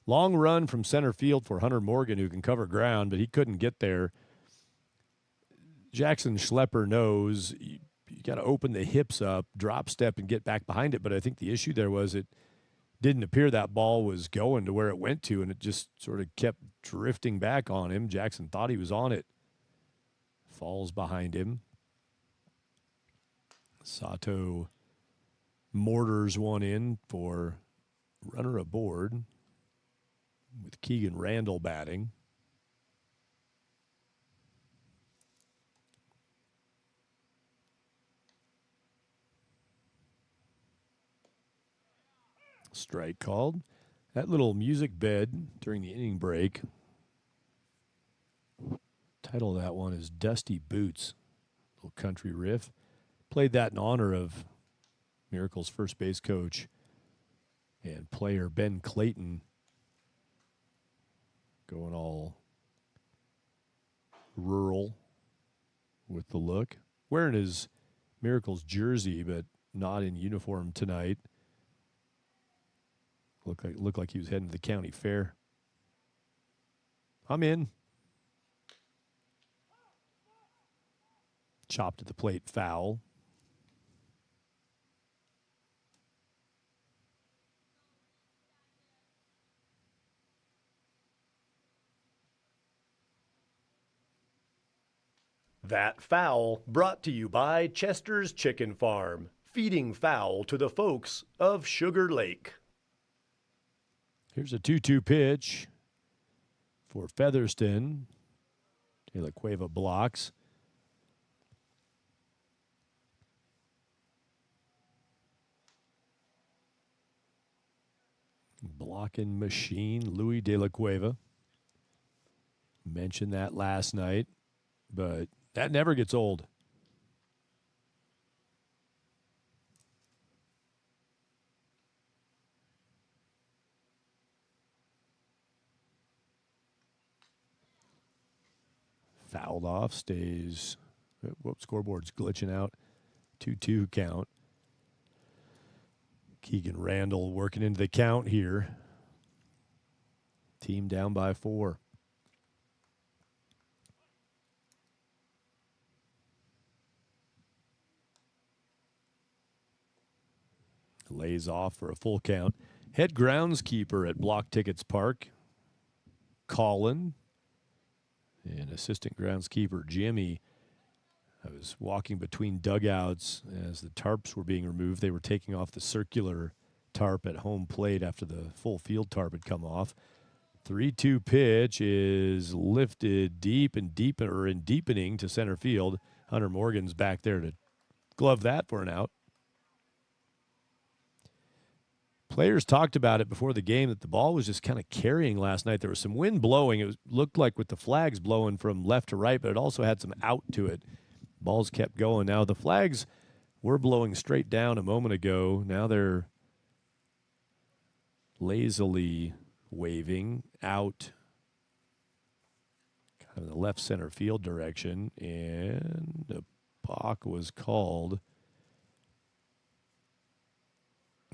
Long run from center field for Hunter Morgan, who can cover ground, but he couldn't get there. Jackson Schlepper knows you got to open the hips up, drop step, and get back behind it. But I think the issue there was it didn't appear that ball was going to where it went to, and it just sort of kept drifting back on him. Jackson thought he was on it. Falls behind him. Sato mortars one in for runner aboard with Keegan Randall batting. Strike called. That little music bed during the inning break, title of that one is Dusty Boots, little country riff. Played that in honor of Miracles first base coach and player Ben Clayton, going all rural with the look. Wearing his Miracles jersey, but not in uniform tonight. Looked like he was heading to the county fair. I'm in. Chopped at the plate, foul. That foul brought to you by Chester's Chicken Farm, feeding fowl to the folks of Sugar Lake. Here's a 2-2 pitch for Featherston. De La Cueva blocks. Blocking machine, Louis De La Cueva. Mentioned that last night, but that never gets old. Fouled off, stays. Whoops, scoreboard's glitching out. 2-2 count. Keegan Randall working into the count here. Team down by 4. Lays off for a full count. Head groundskeeper at Blocktickets Park, Colin, and assistant groundskeeper Jimmy. I was walking between dugouts as the tarps were being removed. They were taking off the circular tarp at home plate after the full field tarp had come off. 3-2 pitch is lifted deep and deepening to center field. Hunter Morgan's back there to glove that for an out. Players talked about it before the game that the ball was just kind of carrying last night. There was some wind blowing. It looked like with the flags blowing from left to right, but it also had some out to it. Balls kept going. Now the flags were blowing straight down a moment ago. Now they're lazily waving out kind of in the left center field direction, and a balk was called.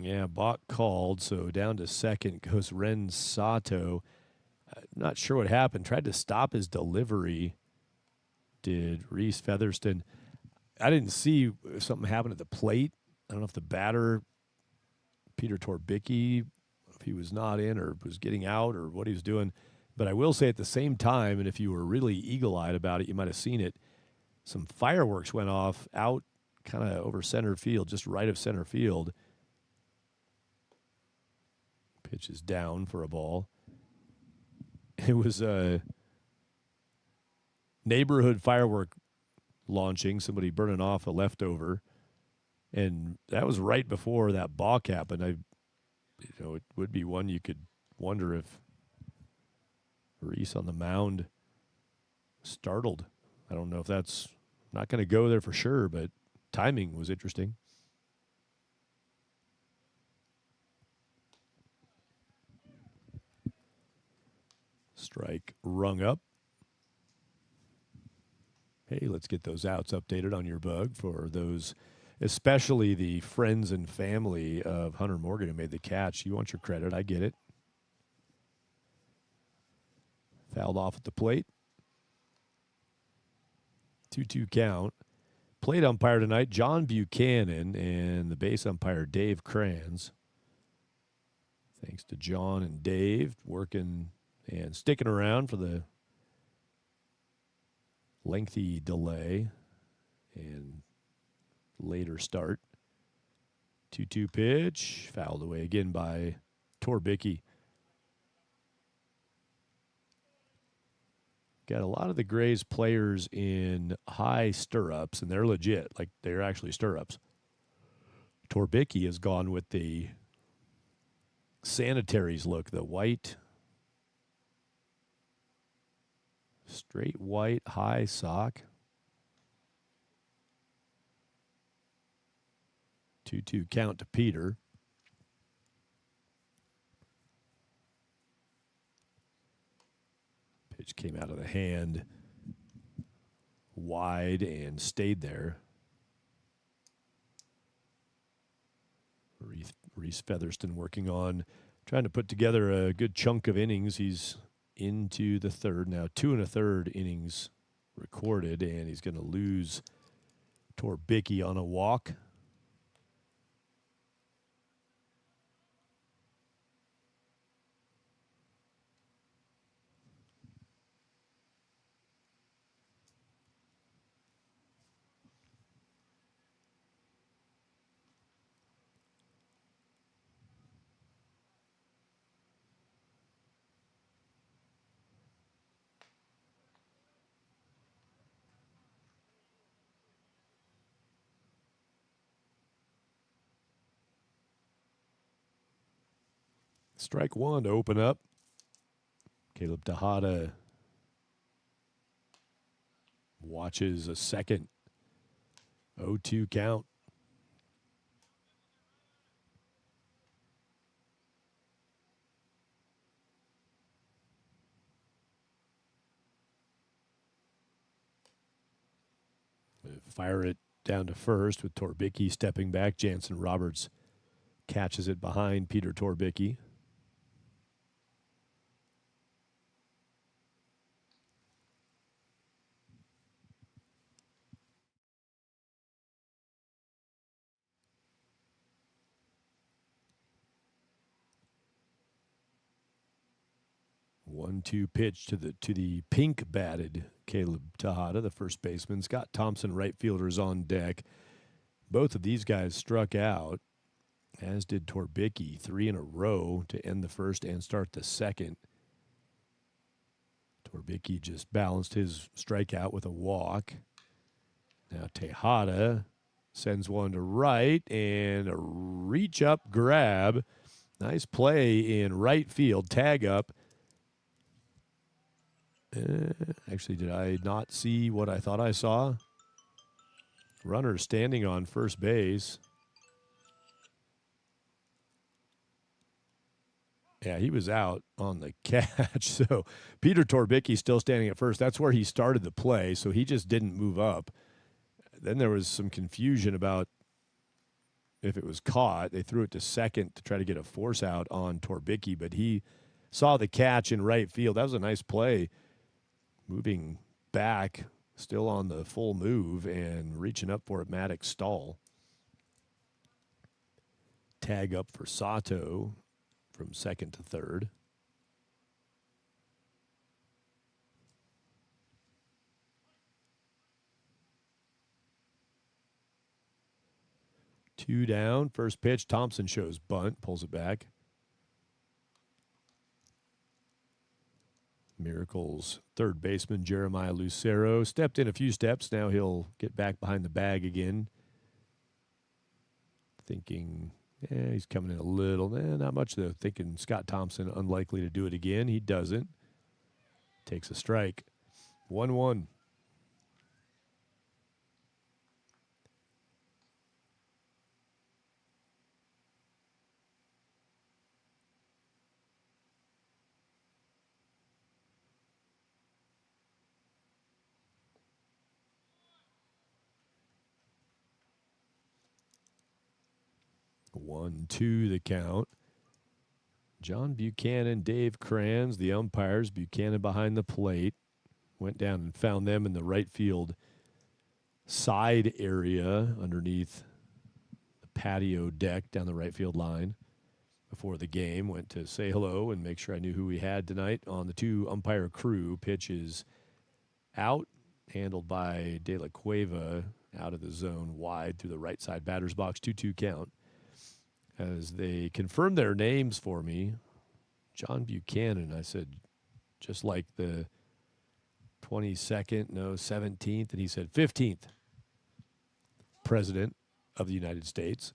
Yeah, balk called, so down to second goes Ren Sato. I'm not sure what happened. Tried to stop his delivery, did Reese Featherston. I didn't see if something happened at the plate. I don't know if the batter, Peter Torbicki, if he was not in or was getting out or what he was doing. But I will say at the same time, and if you were really eagle-eyed about it, you might have seen it, some fireworks went off out kind of over center field, just right of center field. Pitch is down for a ball. It was a neighborhood firework launching, somebody burning off a leftover. And that was right before that balk happened. It would be one you could wonder if Reese on the mound startled. I don't know if that's not going to go there for sure, but timing was interesting. Strike rung up. Hey, let's get those outs updated on your bug for those, especially the friends and family of Hunter Morgan who made the catch. You want your credit. I get it. Fouled off at the plate. 2-2 count. Plate umpire tonight, John Buchanan, and the base umpire, Dave Kranz. Thanks to John and Dave working and sticking around for the lengthy delay and later start. 2-2 pitch, fouled away again by Torbicki. Got a lot of the Grays players in high stirrups, and they're legit, like they're actually stirrups. Torbicki has gone with the Sanitaries look, the white, straight white high sock. 2-2 count to Peter. Pitch came out of the hand wide and stayed there. Reese Featherston working on trying to put together a good chunk of innings. He's into the third now, 2 1/3 innings recorded, and he's going to lose Torbicki on a walk. Strike one to open up. Caleb Tejada watches a second 0-2 count. Fire it down to first with Torbicki stepping back. Jansen Roberts catches it behind Peter Torbicki. One-two pitch to the pink batted Caleb Tejada, the first baseman. Scott Thompson, right fielders on deck. Both of these guys struck out, as did Torbicki, 3 in a row to end the first and start the second. Torbicki just balanced his strikeout with a walk. Now Tejada sends one to right and a reach up grab. Nice play in right field. Tag up. Actually, did I not see what I thought I saw? Runner standing on first base. Yeah, he was out on the catch. So Peter Torbicki still standing at first. That's where he started the play, so he just didn't move up. Then there was some confusion about if it was caught. They threw it to second to try to get a force out on Torbicki, but he saw the catch in right field. That was a nice play. Moving back, still on the full move and reaching up for a Maddox stall. Tag up for Sato from second to third. Two down, first pitch. Thompson shows bunt, pulls it back. Miracles third baseman Jeremiah Lucero stepped in a few steps. Now he'll get back behind the bag again. Thinking, he's coming in a little. Not much though. Thinking Scott Thompson unlikely to do it again. He doesn't. Takes a strike. 1-1. One, two, the count. John Buchanan, Dave Kranz, the umpires. Buchanan behind the plate. Went down and found them in the right field side area underneath the patio deck down the right field line before the game. Went to say hello and make sure I knew who we had tonight on the two umpire crew. Pitch is out, handled by De La Cueva, out of the zone wide through the right side batter's box. 2-2 count. As they confirmed their names for me, John Buchanan, I said, just like the 22nd, no, 17th, and he said 15th President of the United States.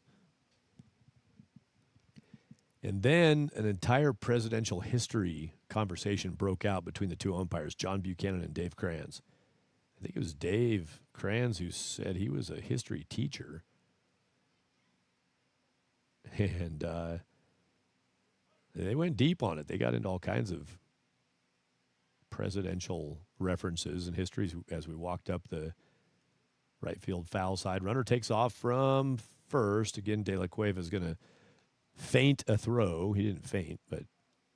And then an entire presidential history conversation broke out between the two umpires, John Buchanan and Dave Kranz. I think it was Dave Kranz who said he was a history teacher. And they went deep on it. They got into all kinds of presidential references and histories as we walked up the right field foul side. Runner takes off from first. Again, De La Cueva is going to feint a throw. He didn't feint, but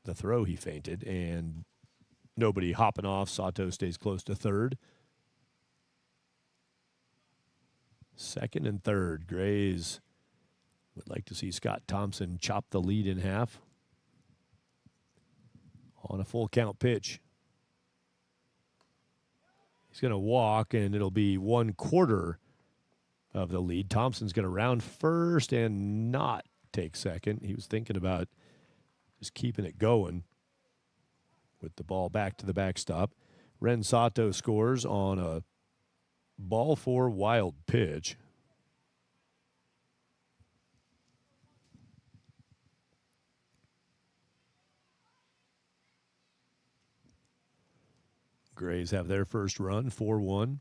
the throw he feinted. And nobody hopping off. Sato stays close to third. Second and third. Grays would like to see Scott Thompson chop the lead in half on a full count pitch. He's going to walk, and it'll be 1/4 of the lead. Thompson's going to round first and not take second. He was thinking about just keeping it going with the ball back to the backstop. Ren Sato scores on a ball four wild pitch. Grays have their first run, 4-1.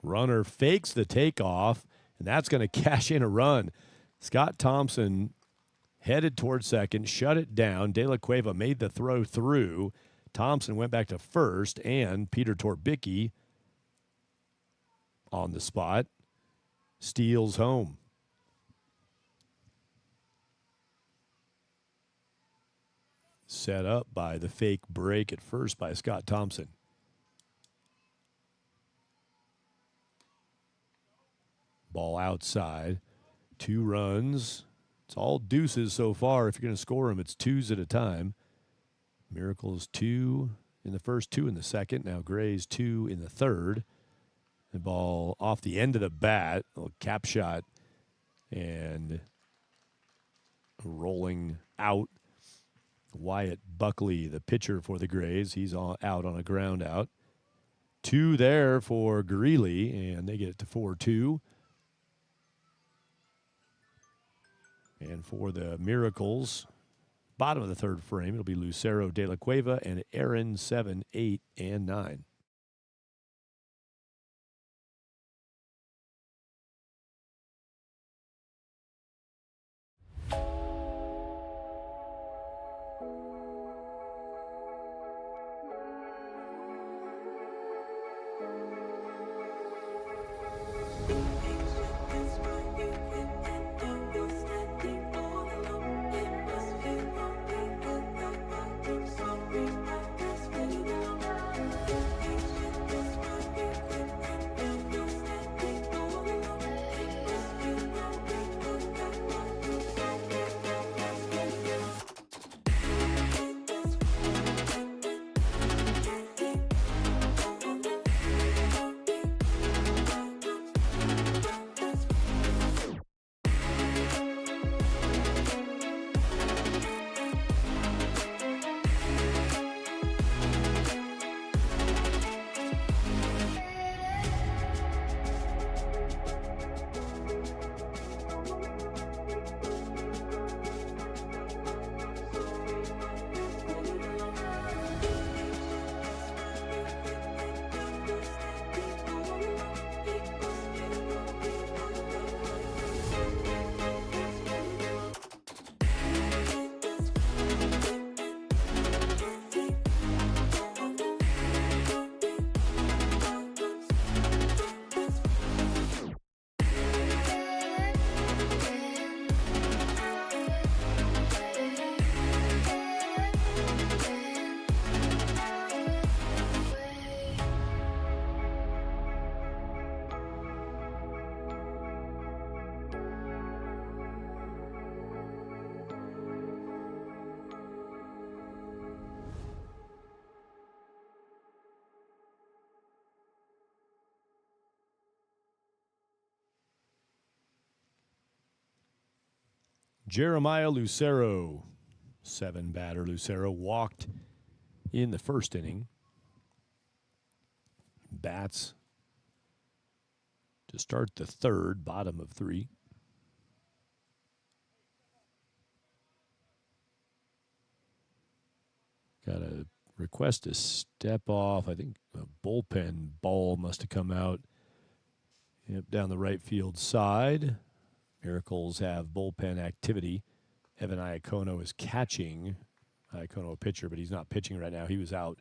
Runner fakes the takeoff, and that's going to cash in a run. Scott Thompson headed towards second, shut it down. De La Cueva made the throw through. Thompson went back to first, and Peter Torbicki on the spot steals home. Set up by the fake break at first by Scott Thompson. Ball outside. 2 runs. It's all deuces so far. If you're going to score them, it's 2s at a time. Miracles 2 in the first, 2 in the second. Now Grays 2 in the third. The ball off the end of the bat. A little cap shot. And rolling out. Wyatt Buckley, the pitcher for the Grays. He's out on a ground out. 2 there for Greeley, and they get it to 4-2. And for the Miracles, bottom of the third frame, it'll be Lucero, De La Cueva, and Aaron 7, 8, and 9. Jeremiah Lucero, 7-batter Lucero, walked in the first inning. Bats to start the third, bottom of 3. Got a request to step off. I think a bullpen ball must have come out down the right field side. Miracles have bullpen activity. Evan Iacono is catching. Iacono a pitcher, but he's not pitching right now. He was out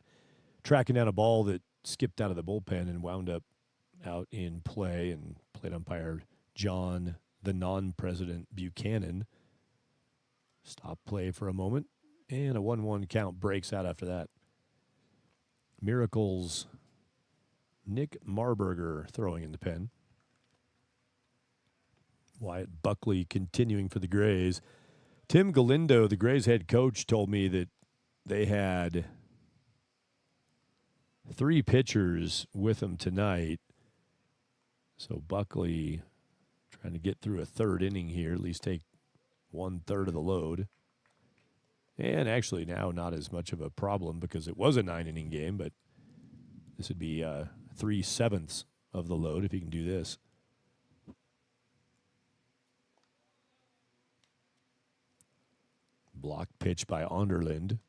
tracking down a ball that skipped out of the bullpen and wound up out in play, and plate umpire John, the non-president Buchanan, stopped play for a moment, and a 1-1 count breaks out after that. Miracles, Nick Marburger throwing in the pen. Wyatt Buckley continuing for the Grays. Tim Galindo, the Grays head coach, told me that they had 3 pitchers with them tonight. So Buckley trying to get through a third inning here, at least take 1/3 of the load. And actually now not as much of a problem because it was a 9-inning game, but this would be 3/7 of the load if he can do this. Block pitch by Onderland.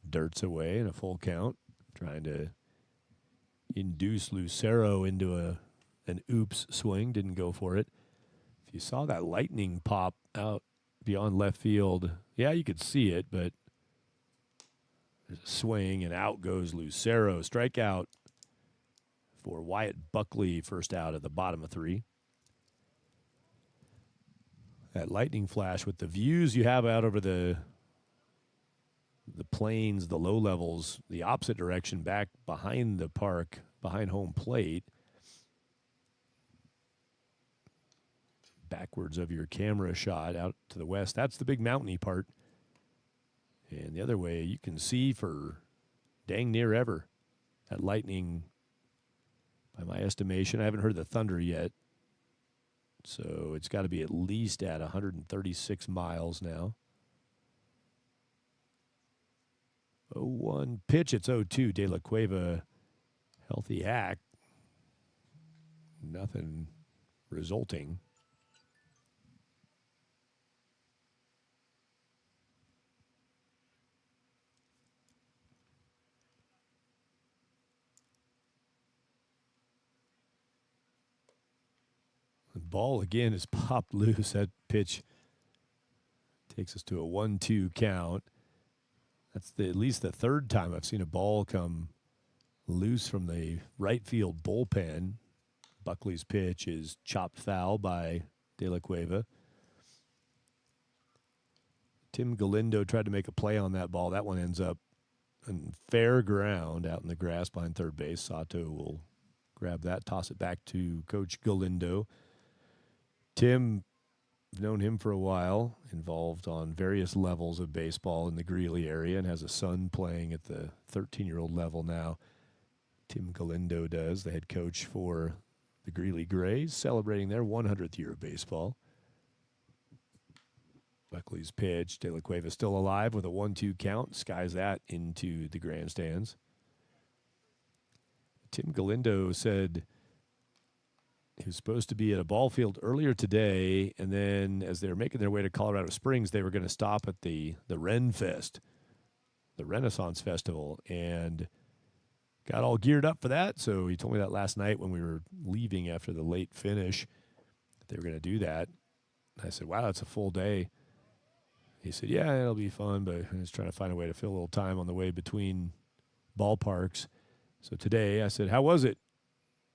Dirts away in a full count, trying to induce Lucero into an oops swing. Didn't go for it. If you saw that lightning pop out beyond left field, yeah, you could see it, but there's a swing, and out goes Lucero. Strikeout for Wyatt Buckley, first out at the bottom of 3. That lightning flash with the views you have out over the plains, the low levels, the opposite direction back behind the park, behind home plate, backwards of your camera shot out to the west. That's the big mountainy part. And the other way, you can see for dang near ever. That lightning, by my estimation, I haven't heard the thunder yet, so it's got to be at least at 136 miles now. 0-1 pitch. It's 0-2. De La Cueva, healthy act. Nothing resulting. The ball again is popped loose. That pitch takes us to a 1-2 count. That's at least the third time I've seen a ball come loose from the right field bullpen. Buckley's pitch is chopped foul by De La Cueva. Tim Galindo tried to make a play on that ball. That one ends up on fair ground out in the grass behind third base. Sato will grab that, toss it back to Coach Galindo. Tim, I've known him for a while, involved on various levels of baseball in the Greeley area, and has a son playing at the 13-year-old level now. Tim Galindo does, the head coach for the Greeley Grays, celebrating their 100th year of baseball. Buckley's pitch. De La Cueva still alive with a 1-2 count. Skies that into the grandstands. Tim Galindo said he was supposed to be at a ball field earlier today, and then as they were making their way to Colorado Springs, they were going to stop at the Ren Fest, the Renaissance Festival, and got all geared up for that. So he told me that last night when we were leaving after the late finish that they were going to do that. And I said, wow, that's a full day. He said, yeah, it'll be fun, but I'm just trying to find a way to fill a little time on the way between ballparks. So today I said, how was it?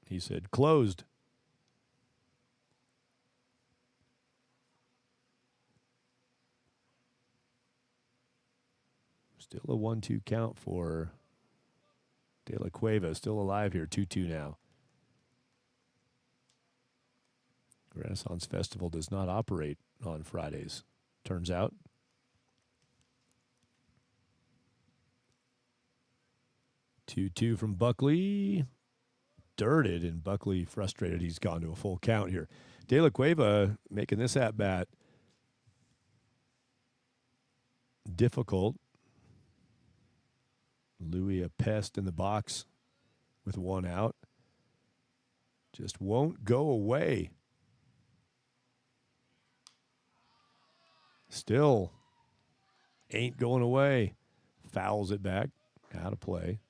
He said, closed. Still a 1-2 count for De La Cueva. Still alive here, 2-2 now. Renaissance Festival does not operate on Fridays, turns out. Two from Buckley. Dirted, and Buckley frustrated. He's gone to a full count here. De La Cueva making this at-bat difficult. Louis a pest in the box with one out. Just won't go away. Still ain't going away. Fouls it back. Out of play.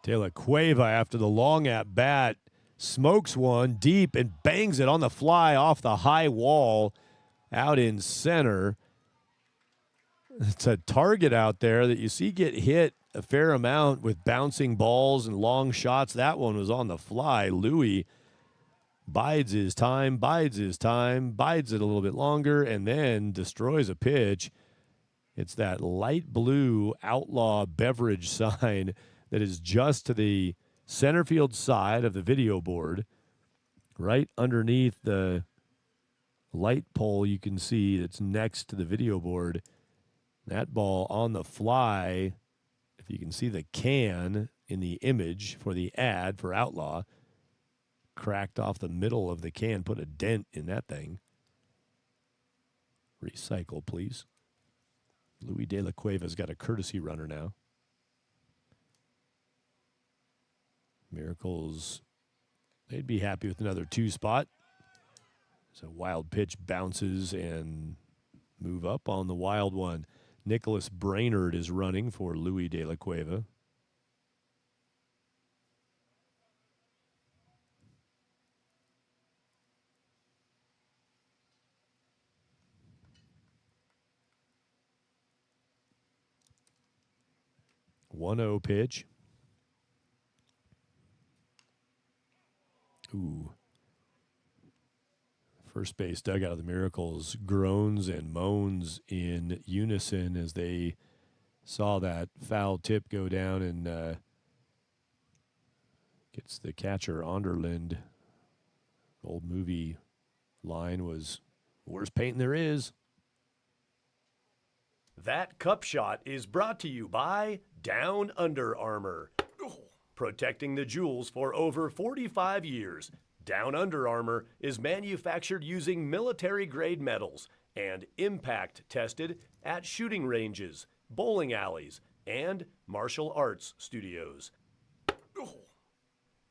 De La Cueva, after the long at-bat, smokes one deep and bangs it on the fly off the high wall out in center. It's a target out there that you see get hit a fair amount with bouncing balls and long shots. That one was on the fly. Louis bides his time, bides it a little bit longer, and then destroys a pitch. It's that light blue Outlaw beverage sign that is just to the center field side of the video board, right underneath the light pole you can see that's next to the video board. That ball on the fly, if you can see the can in the image for the ad for Outlaw, cracked off the middle of the can, put a dent in that thing. Recycle, please. Louis De La Cueva's got a courtesy runner now. Miracles, they'd be happy with another 2 spot. So wild pitch bounces and move up on the wild one. Nicholas Brainerd is running for Louis De La Cueva. One-oh pitch. Ooh. First base dugout of the Miracles groans and moans in unison as they saw that foul tip go down and gets the catcher Onderlind. Old movie line was, worst paint there is. That cup shot is brought to you by Down Under Armour. Protecting the jewels for over 45 years. Down Under Armour is manufactured using military-grade metals and impact tested at shooting ranges, bowling alleys, and martial arts studios.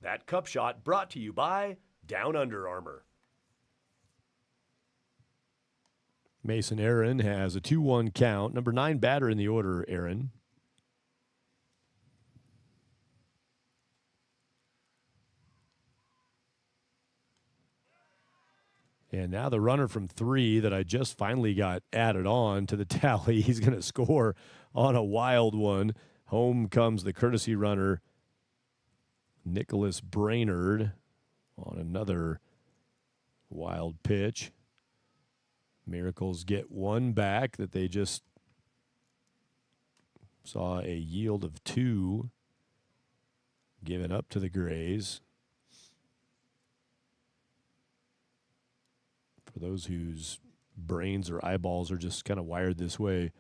That cup shot brought to you by Down Under Armour. Mason Aaron has a 2-1 count. Number 9 batter in the order, Aaron. And now the runner from 3 that I just finally got added on to the tally. He's going to score on a wild one. Home comes the courtesy runner, Nicholas Brainerd, on another wild pitch. Miracles get 1 back that they just saw a yield of 2 given up to the Grays. For those whose brains or eyeballs are just kind of wired this way,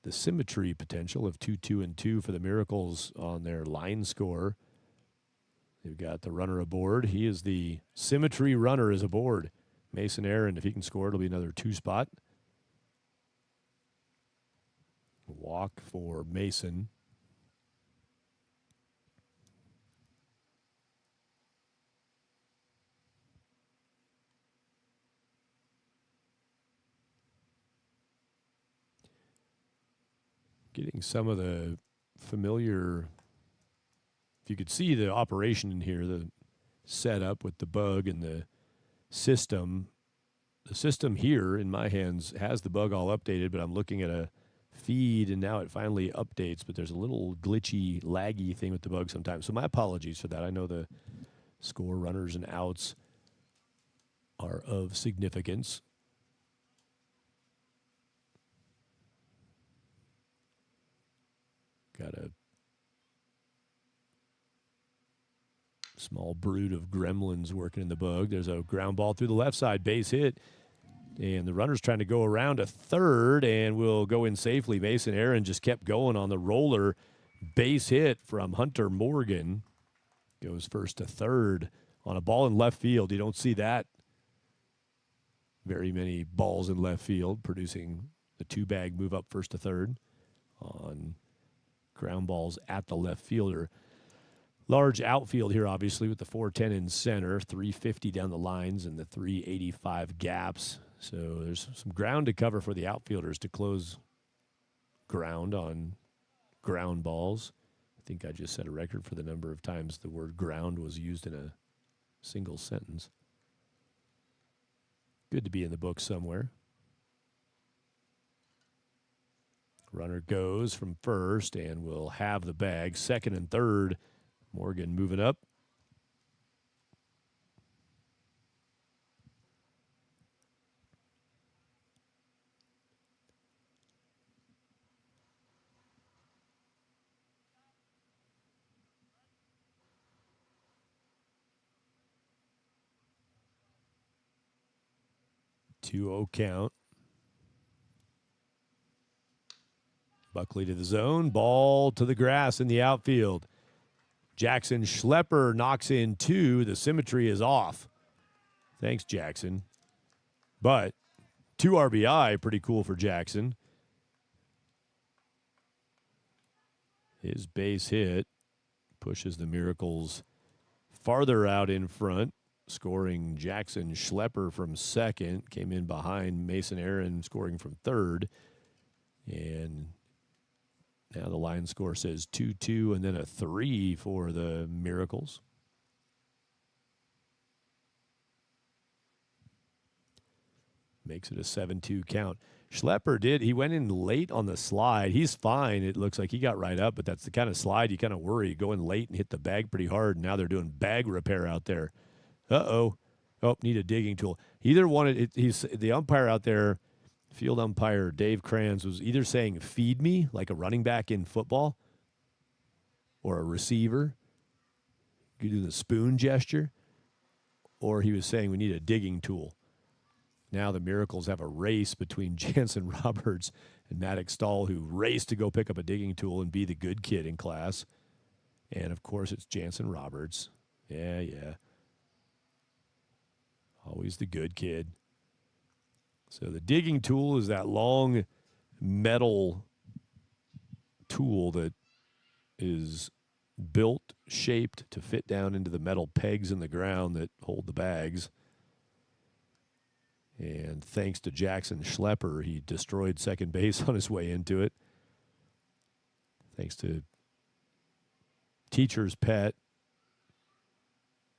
the symmetry potential of 2-2 and 2 for the Miracles on their line score. They've got the runner aboard. He is the symmetry runner is aboard. Mason Aaron, if he can score, it'll be another 2 spot. Walk for Mason. Getting some of the familiar, if you could see the operation in here, the setup with the bug and the system. The system here in my hands has the bug all updated, but I'm looking at a feed and now it finally updates, but there's a little glitchy, laggy thing with the bug sometimes. So my apologies for that. I know the score, runners, and outs are of significance. Got a small brood of gremlins working in the bug. There's a ground ball through the left side, base hit. And the runner's trying to go around to third and will go in safely. Mason Aaron just kept going on the roller. Base hit from Hunter Morgan. Goes first to third on a ball in left field. You don't see that very many balls in left field, producing the 2-bag move up first to third on ground balls at the left fielder. Large outfield here, obviously, with the 410 in center, 350 down the lines, and the 385 gaps. So there's some ground to cover for the outfielders to close ground on ground balls. I think I just set a record for the number of times the word ground was used in a single sentence. Good to be in the book somewhere. Runner goes from first and will have the bag. Second and third. Morgan moving up. Two-0 count. Buckley to the zone. Ball to the grass in the outfield. Jackson Schlepper knocks in 2. The symmetry is off. Thanks, Jackson. But 2 RBI, pretty cool for Jackson. His base hit pushes the Miracles farther out in front, scoring Jackson Schlepper from second. Came in behind Mason Aaron, scoring from third. And now the line score says 2-2 and then a 3 for the Miracles. Makes it a 7-2 count. Schlepper he went in late on the slide. He's fine. It looks like he got right up, but that's the kind of slide you kind of worry. You go in late and hit the bag pretty hard. Now they're doing bag repair out there. Uh-oh. Oh, need a digging tool. Either one, he's the umpire out there, field umpire Dave Kranz, was either saying feed me, like a running back in football, or a receiver. You do the spoon gesture. Or he was saying we need a digging tool. Now the Miracles have a race between Jansen Roberts and Maddox Stahl, who race to go pick up a digging tool and be the good kid in class. And, of course, it's Jansen Roberts. Yeah. Always the good kid. So the digging tool is that long metal tool that is built, shaped to fit down into the metal pegs in the ground that hold the bags. And thanks to Jackson Schlepper, he destroyed second base on his way into it. Thanks to teacher's pet.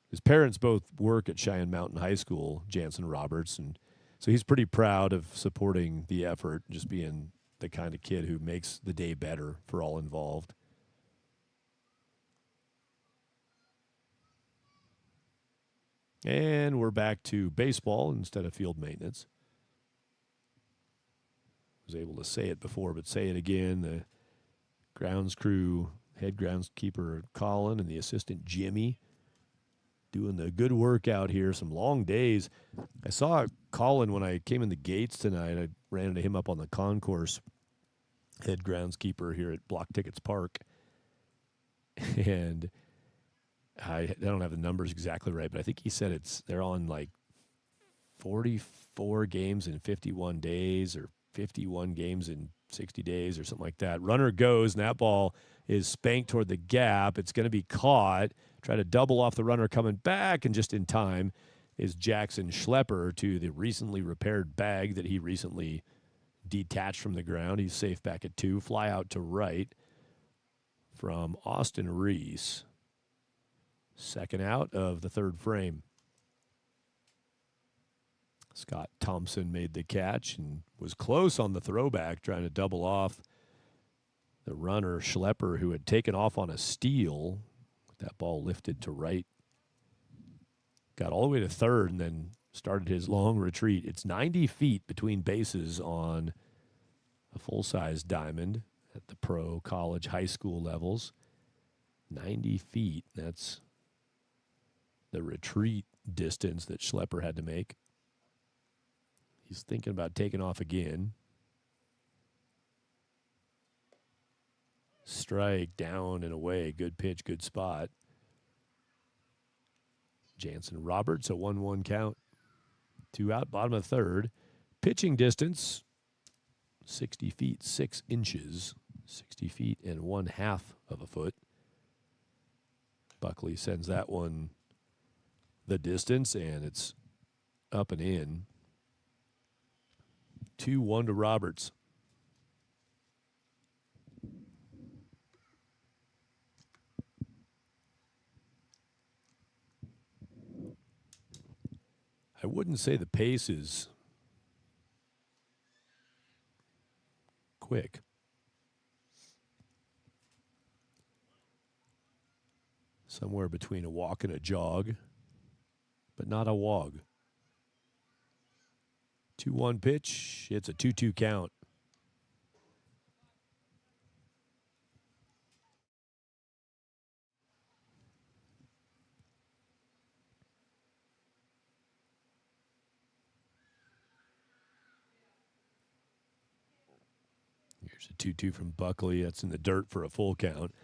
His parents both work at Cheyenne Mountain High School, Jansen Roberts, and so he's pretty proud of supporting the effort, just being the kind of kid who makes the day better for all involved. And we're back to baseball instead of field maintenance. I was able to say it before, but say it again. The grounds crew, head groundskeeper Colin and the assistant Jimmy doing the good work out here. Some long days. I saw Colin when I came in the gates tonight. I ran into him up on the concourse, head groundskeeper here at Blocktickets Park. And I don't have the numbers exactly right, but I think he said they're on like 44 games in 51 days or 51 games in 60 days or something like that. Runner goes, and that ball is spanked toward the gap. It's going to be caught. Try to double off the runner coming back, and just in time is Jackson Schlepper to the recently repaired bag that he recently detached from the ground. He's safe back at 2. Fly out to right from Austin Reese. Second out of the third frame. Scott Thompson made the catch and was close on the throwback, trying to double off the runner, Schlepper, who had taken off on a steal. That ball lifted to right. Got all the way to third and then started his long retreat. It's 90 feet between bases on a full-size diamond at the pro, college, high school levels. 90 feet. That's the retreat distance that Schlepper had to make. He's thinking about taking off again. Strike, down and away. Good pitch, good spot. Jansen Roberts, a 1-1 count. 2 out, bottom of third. Pitching distance, 60 feet, 6 inches. 60 feet and 1/2 of a foot. Buckley sends that one the distance, and it's up and in. 2-1 to Roberts. I wouldn't say the pace is quick. Somewhere between a walk and a jog, but not a wog. 2-1 pitch. It's a 2-2 count. Here's a 2-2 from Buckley. That's in the dirt for a full count.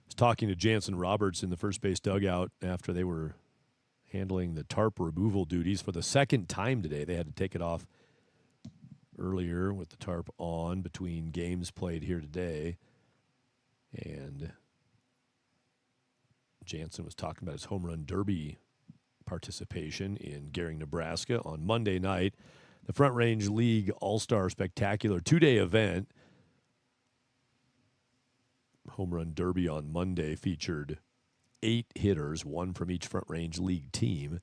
was talking to Jansen Roberts in the first base dugout after they were handling the tarp removal duties for the second time today. They had to take it off earlier with the tarp on between games played here today. And Jansen was talking about his home run derby participation in Gehring, Nebraska on Monday night. The Front Range League All-Star Spectacular two-day event. Home run derby on Monday featured 8 hitters, one from each Front Range League team.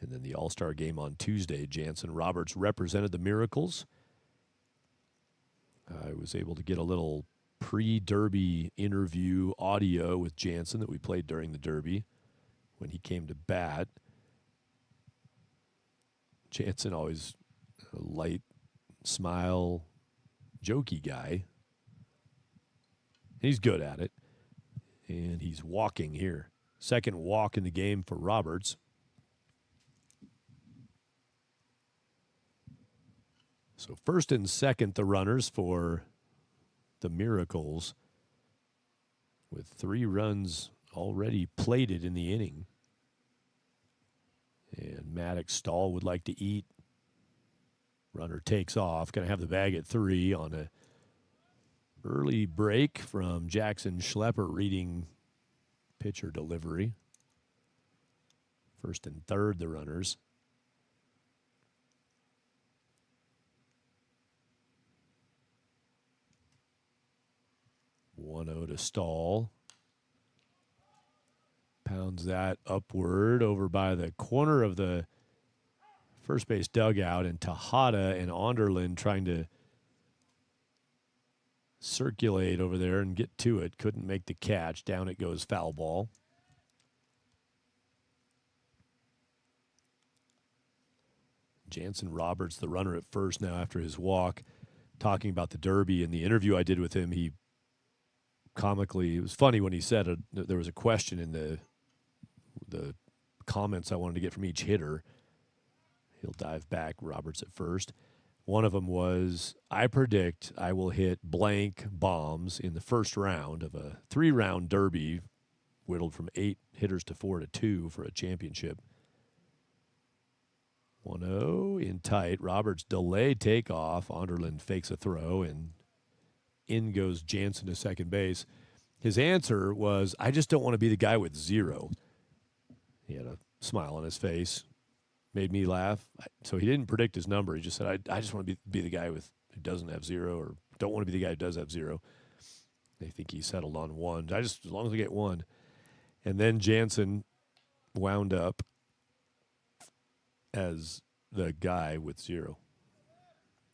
And then the All-Star game on Tuesday, Jansen Roberts represented the Miracles. I was able to get a little pre-derby interview audio with Jansen that we played during the derby when he came to bat. Jansen always a light smile, jokey guy. He's good at it. And he's walking here. Second walk in the game for Roberts. So first and second, the runners for the Miracles, with 3 runs already plated in the inning. And Maddox Stahl would like to eat. Runner takes off. Going to have the bag at 3 on a early break from Jackson Schlepper reading pitcher delivery. First and third, the runners. One-0 to Stahl. Pounds that upward over by the corner of the first base dugout, and Tejada and Onderlin trying to circulate over there and get to it. Couldn't make the catch. Down it goes, foul ball. Jansen Roberts, the runner at first now after his walk, talking about the Derby. In the interview I did with him, he comically, it was funny when he said there was a question in the comments I wanted to get from each hitter. He'll dive back, Roberts at first. One of them was, I predict I will hit blank bombs in the first round of a 3-round derby, whittled from 8 hitters to 4 to 2 for a championship. 1-0 in tight. Roberts delay takeoff. Onderlin fakes a throw, and in goes Jansen to second base. His answer was, I just don't want to be the guy with 0. He had a smile on his face. Made me laugh. So he didn't predict his number. He just said, I just want to be the guy who doesn't have 0, or don't want to be the guy who does have 0. I think he settled on 1. As long as I get 1. And then Jansen wound up as the guy with 0.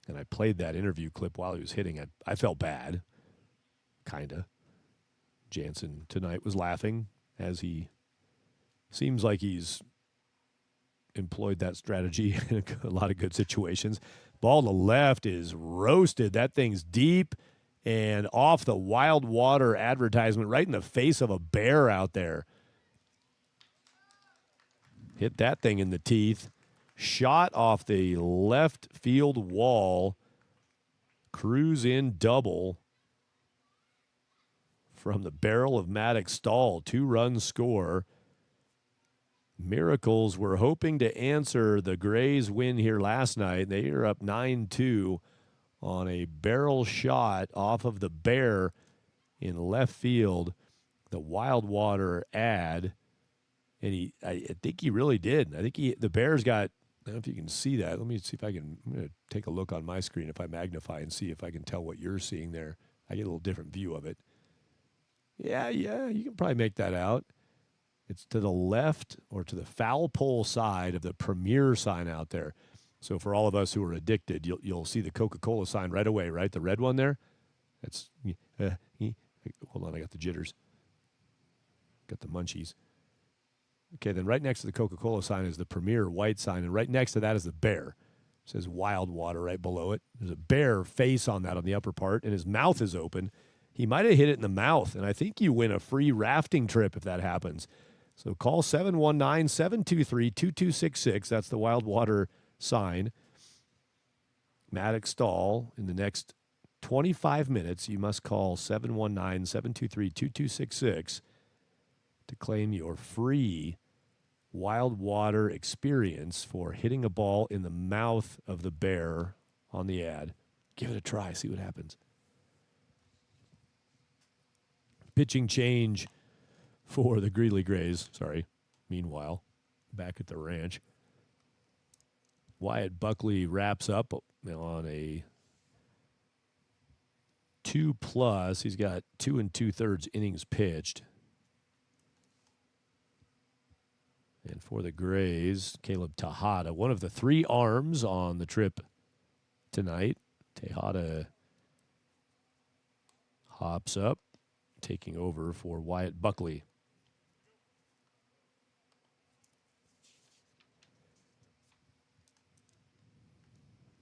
And I played that interview clip while he was hitting. I felt bad, kind of. Jansen tonight was laughing, as he seems like he's employed that strategy in a lot of good situations. Ball to left is roasted. That thing's deep and off the Wild Water advertisement, right in the face of a bear out there. Hit that thing in the teeth. Shot off the left field wall. Cruise in double from the barrel of Maddox Stahl. 2-run score. Miracles were hoping to answer the Grays' win here last night. They are up 9-2 on a barrel shot off of the bear in left field. The Wild Water ad. And I think he really did. I think the Bears got, I don't know if you can see that. Let me see if I can, I'm going to take a look on my screen if I magnify and see if I can tell what you're seeing there. I get a little different view of it. Yeah, you can probably make that out. It's to the left or to the foul pole side of the Premier sign out there. So for all of us who are addicted, you'll see the Coca-Cola sign right away, right? The red one there. That's hold on, I got the jitters. Got the munchies. Okay, then right next to the Coca-Cola sign is the Premier white sign, and right next to that is the bear. It says Wild Water right below it. There's a bear face on that on the upper part, and his mouth is open. He might have hit it in the mouth, and I think you win a free rafting trip if that happens. So call 719-723-2266. That's the Wild Water sign. Maddox Stahl in the next 25 minutes. You must call 719-723-2266 to claim your free wild water experience for hitting a ball in the mouth of the bear on the ad. Give it a try. See what happens. Pitching change for the Greeley Grays. Meanwhile, back at the ranch, Wyatt Buckley wraps up on a 2+. He's got 2 2/3 innings pitched. And for the Grays, Caleb Tejada, one of the 3 arms on the trip tonight. Tejada hops up, taking over for Wyatt Buckley.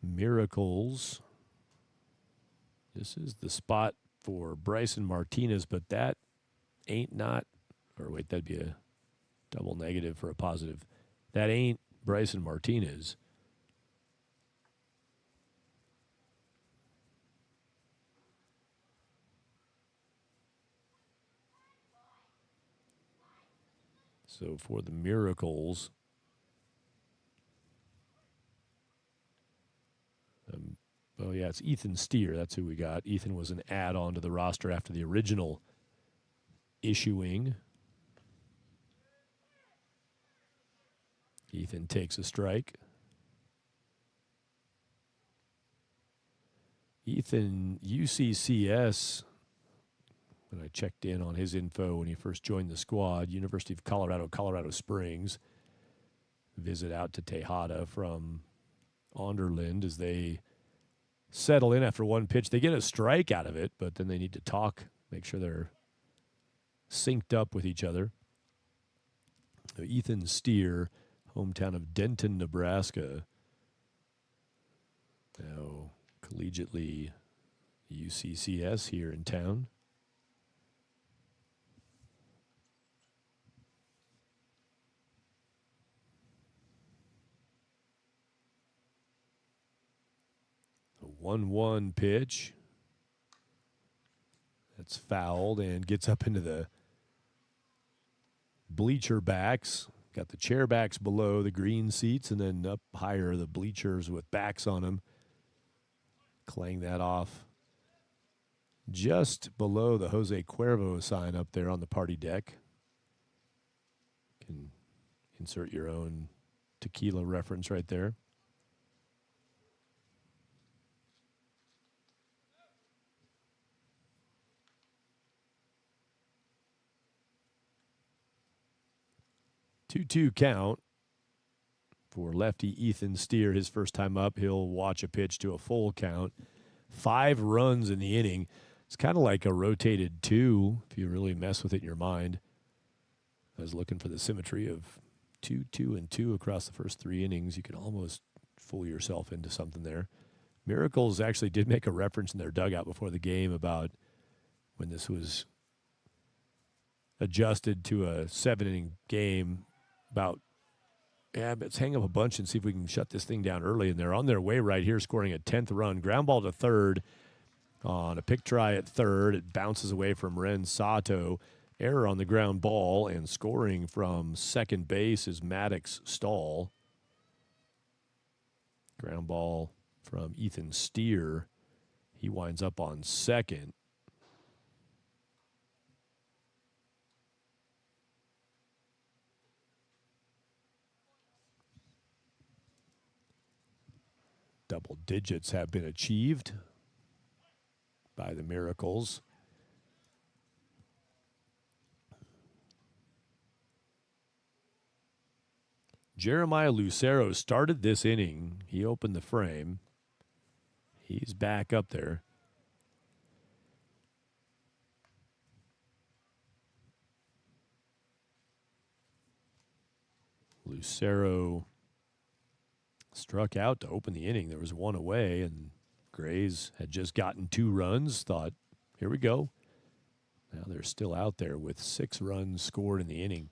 Miracles. This is the spot for Bryson Martinez, but that ain't not, or wait, that'd be a double negative for a positive. That ain't Bryson Martinez. So for the Miracles, it's Ethan Steer. That's who we got. Ethan was an add-on to the roster after the original issuing. Ethan takes a strike. Ethan, UCCS, when I checked in on his info when he first joined the squad, University of Colorado, Colorado Springs. Visit out to Tejada from Onderland as they settle in after one pitch. They get a strike out of it, but then they need to talk, make sure they're synced up with each other. Ethan Steer, hometown of Denton, Nebraska. Now, collegiately, UCCS here in town. A 1-1 pitch. That's fouled and gets up into the bleacher backs. Got the chair backs below the green seats, and then up higher the bleachers with backs on them. Clang that off just below the Jose Cuervo sign up there on the party deck. Can insert your own tequila reference right there. Two count for lefty Ethan Steer. His first time up, he'll watch a pitch to a full count. 5 runs in the inning. It's kind of like a rotated 2 if you really mess with it in your mind. I was looking for the symmetry of 2, 2, and 2 across the first 3 innings. You could almost fool yourself into something there. Miracles actually did make a reference in their dugout before the game about when this was adjusted to a 7-inning game. Let's hang up a bunch and see if we can shut this thing down early. And they're on their way right here, scoring a 10th run. Ground ball to third on a pick try at third. It bounces away from Ren Sato. Error on the ground ball, and scoring from second base is Maddox Stahl. Ground ball from Ethan Steer. He winds up on second. Double digits have been achieved by the Miracles. Jeremiah Lucero started this inning. He opened the frame. He's back up there. Lucero struck out to open the inning. There was 1 away, and Grays had just gotten 2 runs. Thought, here we go. Now they're still out there with 6 runs scored in the inning.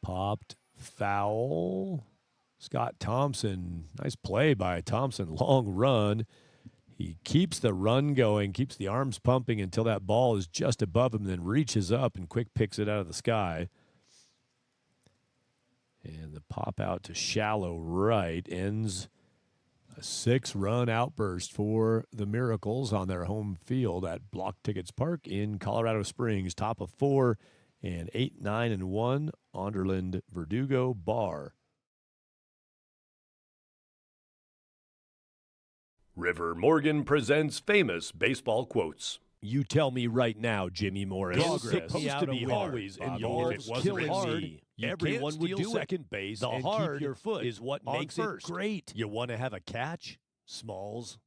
Popped, foul. Scott Thompson, nice play by Thompson. Long run He keeps the run going, keeps the arms pumping until that ball is just above him, then reaches up and quick picks it out of the sky. And the pop out to shallow right ends a 6-run outburst for the Miracles on their home field at Blocktickets Park in Colorado Springs. Top of 4 and 8, 9, and 1, Onderland Verdugo Bar. River Morgan presents famous baseball quotes. You tell me right now, Jimmy Morris. It's supposed to be hard. Always, And and if it wasn't hard, me, everyone would do second base. The and hard keep your foot is what on makes first. it great. You want to have a catch, Smalls?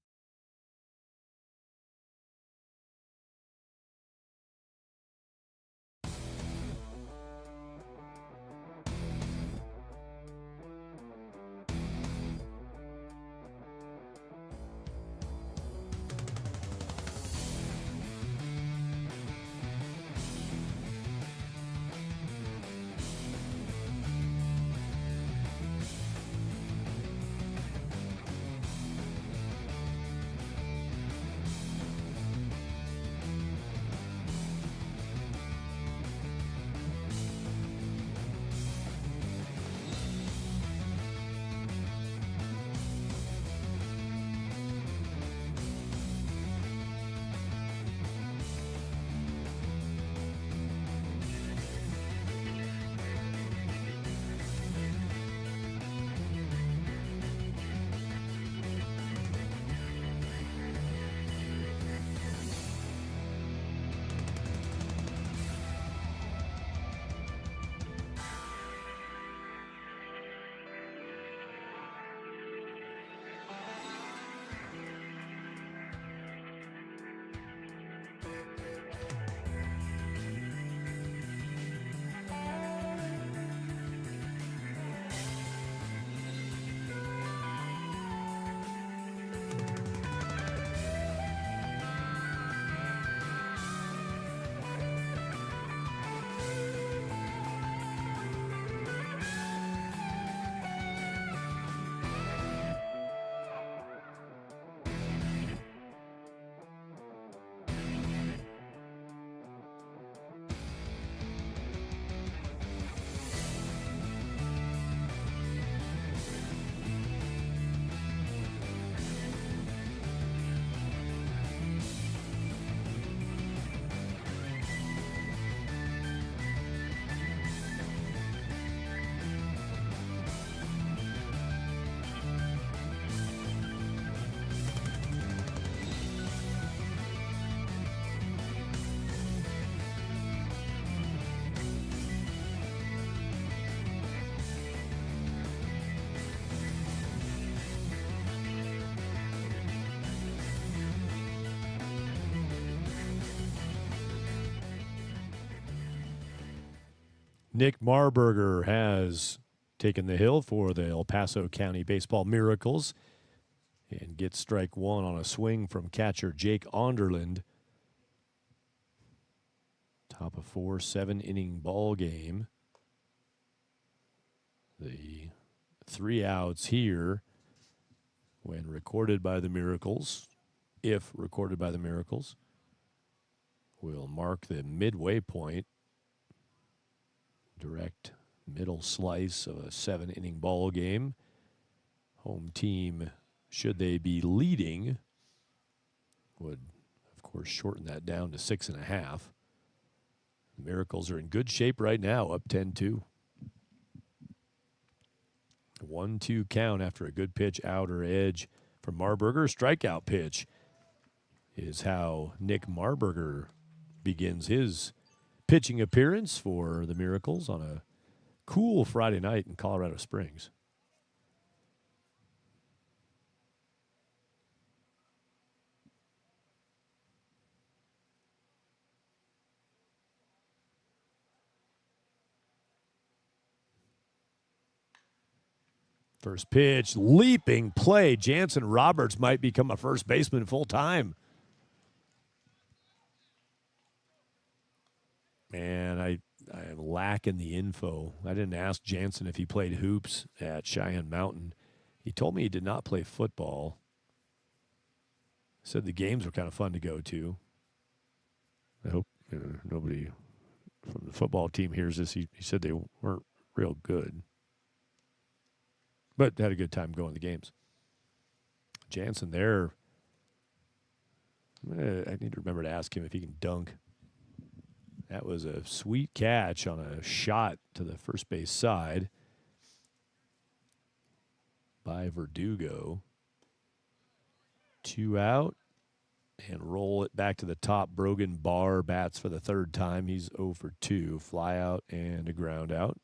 Nick Marburger has taken the hill for the El Paso County Baseball Miracles and gets strike one on a swing from catcher Jake Onderland. Top of 4, 7-inning ball game. The 3 outs here when recorded by the Miracles, if recorded by the Miracles, will mark the midway point. Direct middle slice of a 7-inning ball game. Home team, should they be leading, would, of course, shorten that down to 6.5. The Miracles are in good shape right now, up 10-2. 1-2 count after a good pitch, outer edge from Marburger. Strikeout pitch is how Nick Marburger begins his pitching appearance for the Miracles on a cool Friday night in Colorado Springs. First pitch, leaping play. Jansen Roberts might become a first baseman full time. Man, I am lacking the info. I didn't ask Jansen if he played hoops at Cheyenne Mountain. He told me he did not play football. Said the games were kind of fun to go to. I hope nobody from the football team hears this. He said they weren't real good, but had a good time going to the games. Jansen there. I need to remember to ask him if he can dunk. That was a sweet catch on a shot to the first base side by Verdugo. 2 out and roll it back to the top. Brogan Barr bats for the third time. He's 0 for 2. Fly out and a ground out.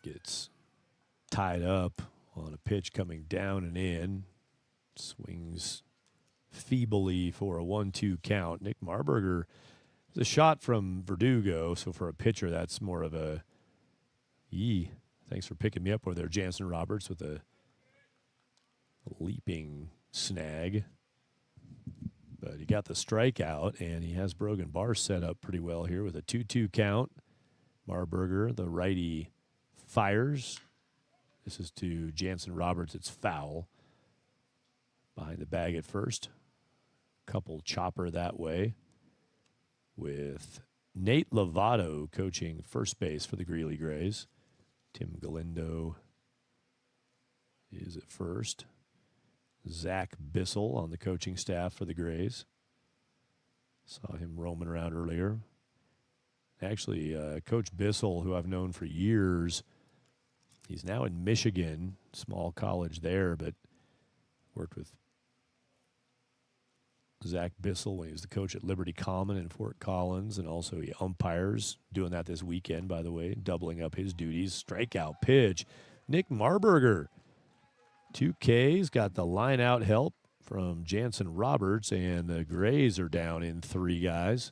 Gets tied up on a pitch coming down and in. Swings feebly for a 1-2 count. Nick Marburger is a shot from Verdugo, so for a pitcher, that's more of a yee. Thanks for picking me up over there, Jansen Roberts, with a leaping snag. But he got the strikeout, and he has Brogan Barr set up pretty well here with a 2-2 count. Marburger, the righty, fires. This is to Jansen Roberts. It's foul. Behind the bag at first. Couple chopper that way with Nate Lovato coaching first base for the Greeley Grays. Tim Galindo is at first. Zach Bissell on the coaching staff for the Grays. Saw him roaming around earlier. Actually, Coach Bissell, who I've known for years, he's now in Michigan, small college there, but worked with Zach Bissell when he was the coach at Liberty Common in Fort Collins, and also he umpires, doing that this weekend, by the way, doubling up his duties. Strikeout pitch. Nick Marburger. 2 Ks, got the line out help from Jansen Roberts, and the Grays are down in 3 guys.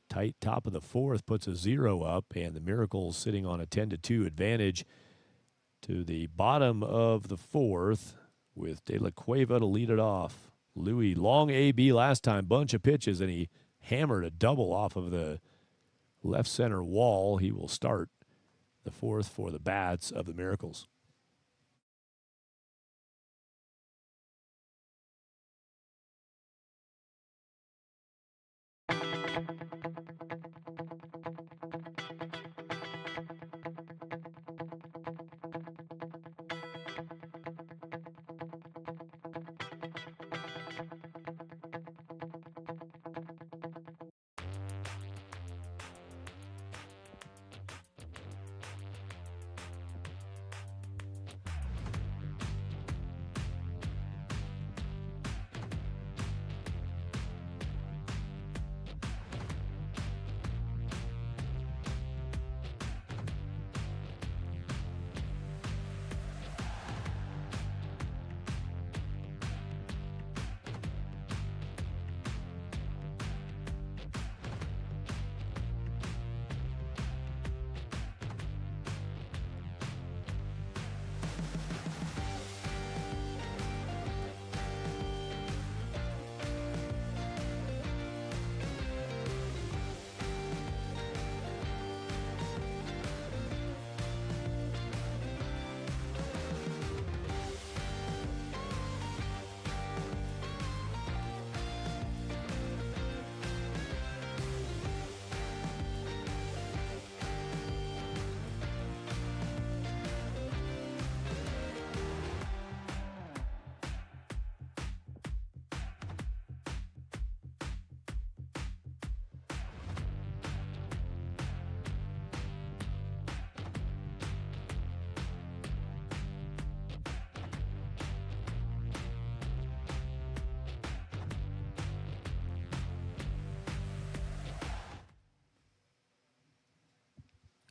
Tight top of the 4th puts a 0 up, and the Miracles sitting on a 10-2 advantage to the bottom of the 4th with De La Cueva to lead it off. Louis, long AB last time, bunch of pitches, and he hammered a double off of the left center wall. He will start the 4th for the bats of the Miracles.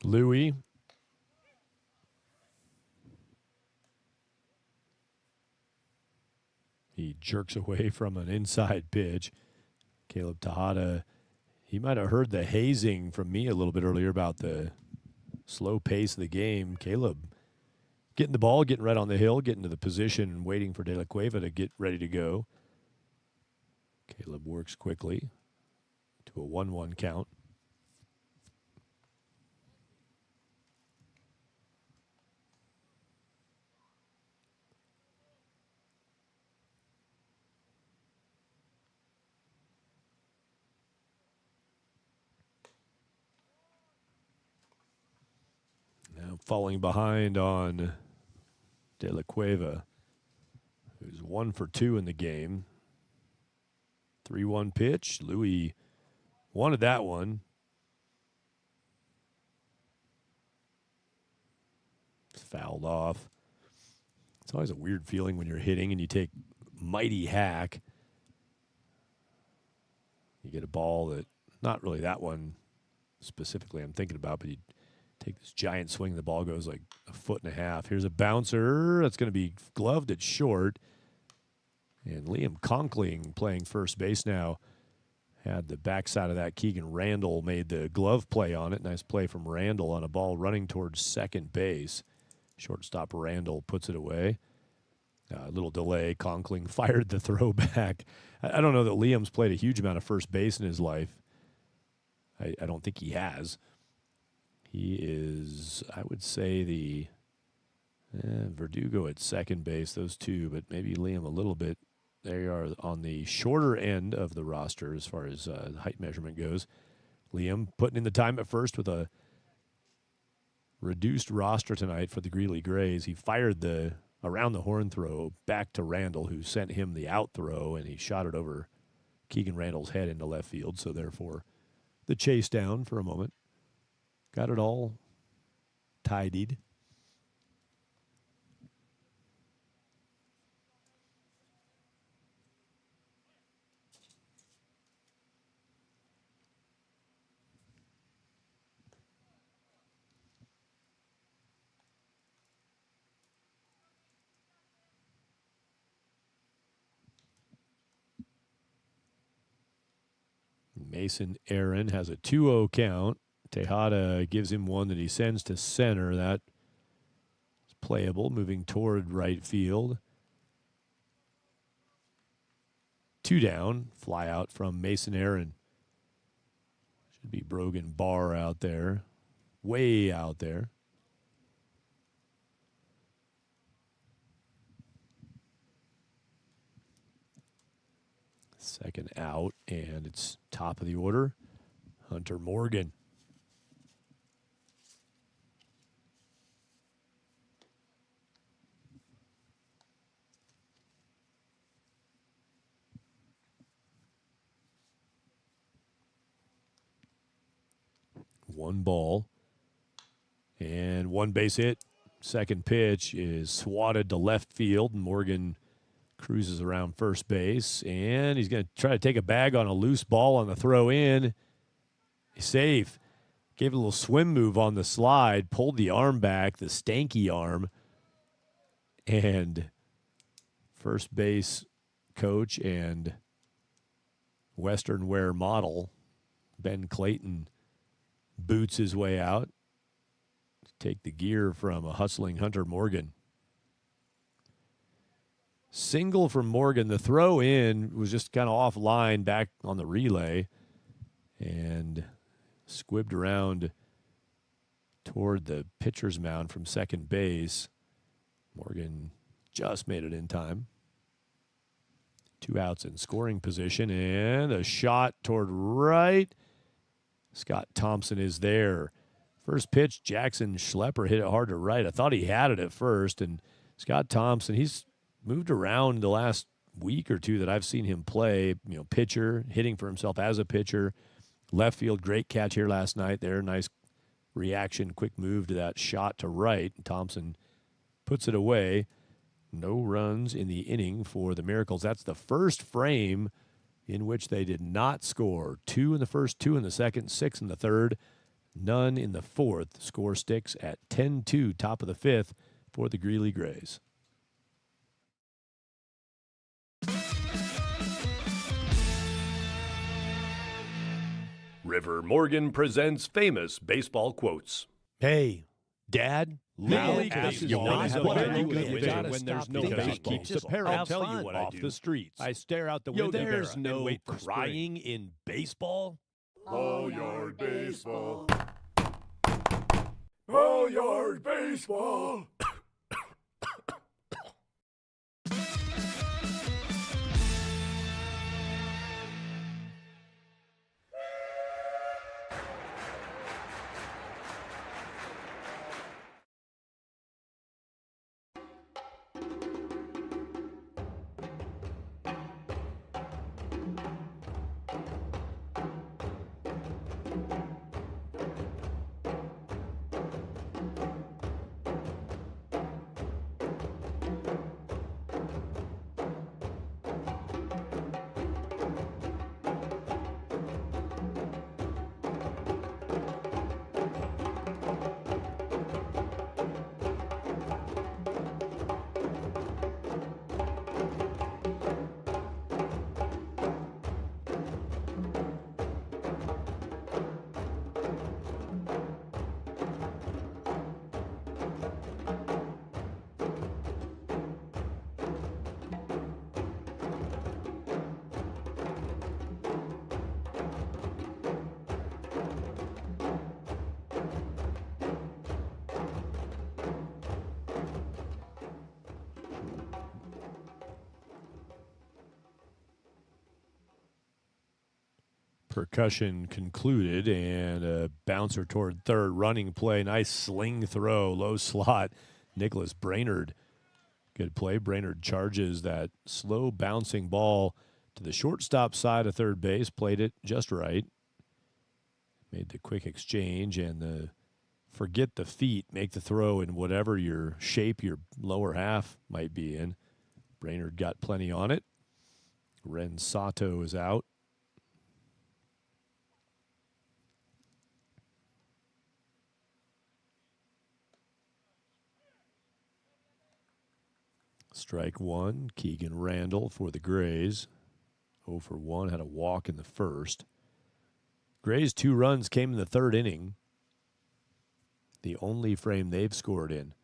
Louis. He jerks away from an inside pitch. Caleb Tejada, he might have heard the hazing from me a little bit earlier about the slow pace of the game. Caleb getting the ball, getting right on the hill, getting to the position, and waiting for De La Cueva to get ready to go. Caleb works quickly to a 1-1 count. falling behind on De La Cueva, who's 1 for 2 in the game. 3-1 pitch. Louis wanted that one. Fouled off. It's always a weird feeling when you're hitting and you take mighty hack. You get a ball that, not really that one specifically I'm thinking about, but you take this giant swing, the ball goes like 1.5 feet. Here's a bouncer that's going to be gloved at short. And Liam Conkling playing first base now had the backside of that. Keegan Randall made the glove play on it. Nice play from Randall on a ball running towards second base. Shortstop Randall puts it away. A little delay. Conkling fired the throw back. I don't know that Liam's played a huge amount of first base in his life. I don't think he has. He is, I would say, the Verdugo at second base, those two, but maybe Liam a little bit. They are on the shorter end of the roster as far as height measurement goes. Liam putting in the time at first with a reduced roster tonight for the Greeley Grays. He fired the around the horn throw back to Randall, who sent him the out throw, and he shot it over Keegan Randall's head into left field. So therefore, the chase down for a moment. Got it all tidied. Mason Aaron has a 2-0 count. Tejada gives him one that he sends to center. That is playable, moving toward right field. 2 down, fly out from Mason Aaron. Should be Brogan Barr out there, way out there. Second out, and it's top of the order, Hunter Morgan. One ball and one base hit. Second pitch is swatted to left field. Morgan cruises around first base, and he's going to try to take a bag on a loose ball on the throw in. He's safe. Gave a little swim move on the slide, pulled the arm back, the stanky arm, and first base coach and Western wear model Ben Clayton boots his way out to take the gear from a hustling Hunter Morgan. Single from Morgan. The throw in was just kind of offline back on the relay and squibbed around toward the pitcher's mound from second base. Morgan just made it in time. 2 outs in scoring position, and a shot toward right. Scott Thompson is there. First pitch, Jackson Schlepper hit it hard to right. I thought he had it at first, and Scott Thompson, he's moved around the last week or two that I've seen him play. Pitcher, hitting for himself as a pitcher. Left field, great catch here last night there. Nice reaction, quick move to that shot to right. Thompson puts it away. No runs in the inning for the Miracles. That's the first frame in which they did not score. 2 in the first, 2 in the second, 6 in the third, none in the fourth. Score sticks at 10-2, top of the fifth for the Greeley Grays. River Morgan presents famous baseball quotes. Hey, Dad, Legally ask baseball you is not what to I do when there's no because it baseball. keeps the I'll parents tell you what I off do. the streets. I stare out the Yo, window. there's and no wait for crying spring. In baseball. All yard baseball. All yard baseball. Percussion concluded, and a bouncer toward third. Running play, nice sling throw, low slot. Nicholas Brainerd, good play. Brainerd charges that slow bouncing ball to the shortstop side of third base, played it just right. Made the quick exchange, and forget the feet, make the throw in whatever your shape your lower half might be in. Brainerd got plenty on it. Ren Sato is out. Strike one, Keegan Randall for the Grays. 0 for 1, had a walk in the first. Grays' 2 runs came in the third inning. The only frame they've scored in.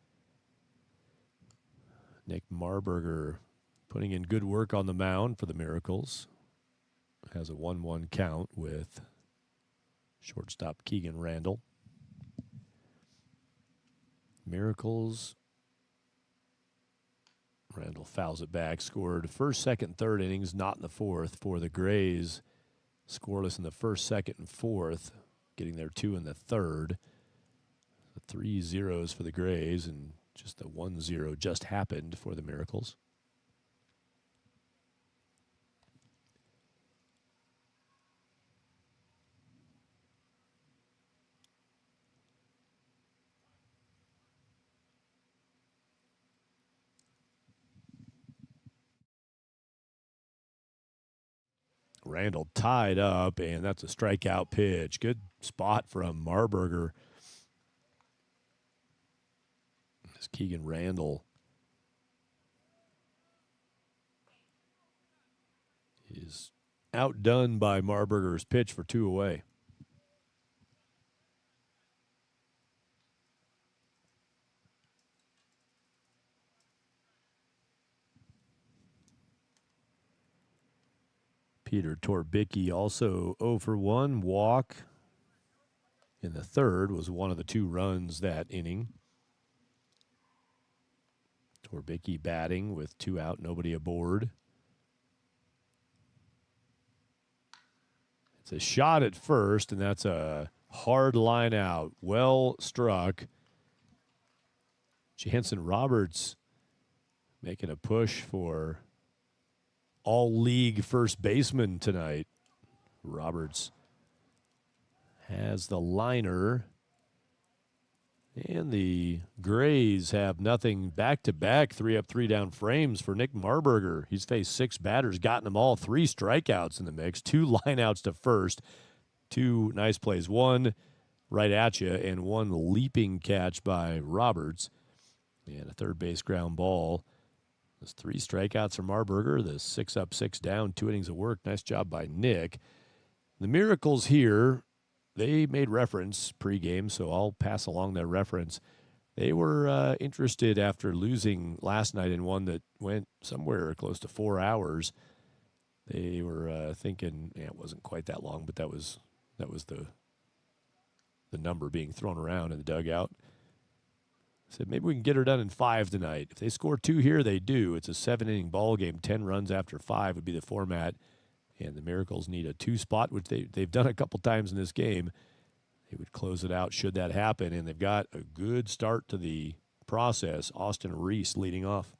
Nick Marburger putting in good work on the mound for the Miracles. Has a 1-1 count with shortstop Keegan Randall. Miracles. Randall fouls it back. Scored first, second, third innings, not in the fourth for the Grays. Scoreless in the first, second, and fourth. Getting their 2 in the third. The 3 zeros for the Grays, and just the 1-0 just happened for the Miracles. Randall tied up, and that's a strikeout pitch. Good spot from Marburger. This Keegan Randall is outdone by Marburger's pitch for 2 away. Peter Torbicki also 0 for 1, walk in the third, was one of the 2 runs that inning. Torbicki batting with 2 out, nobody aboard. It's a shot at first, and that's a hard line out. Well struck. Jansen Roberts making a push for all-league first baseman tonight. Roberts has the liner. And the Grays have nothing back-to-back, 3 up, 3 down frames for Nick Marburger. He's faced 6 batters, gotten them all, 3 strikeouts in the mix, 2 lineouts to first, 2 nice plays, 1 right at you, and 1 leaping catch by Roberts. And a third base ground ball. There's 3 strikeouts for Marburger, the 6 up, 6 down, 2 innings of work. Nice job by Nick. The Miracles here, they made reference pregame, so I'll pass along that reference. They were interested after losing last night in one that went somewhere close to 4 hours. They were thinking, it wasn't quite that long, but that was the number being thrown around in the dugout. Said maybe we can get her done in 5 tonight. If they score 2 here, they do. It's a 7-inning ball game. 10 runs after 5 would be the format. And the Miracles need a 2 spot, which they've done a couple times in this game. They would close it out should that happen. And they've got a good start to the process. Austin Reese leading off.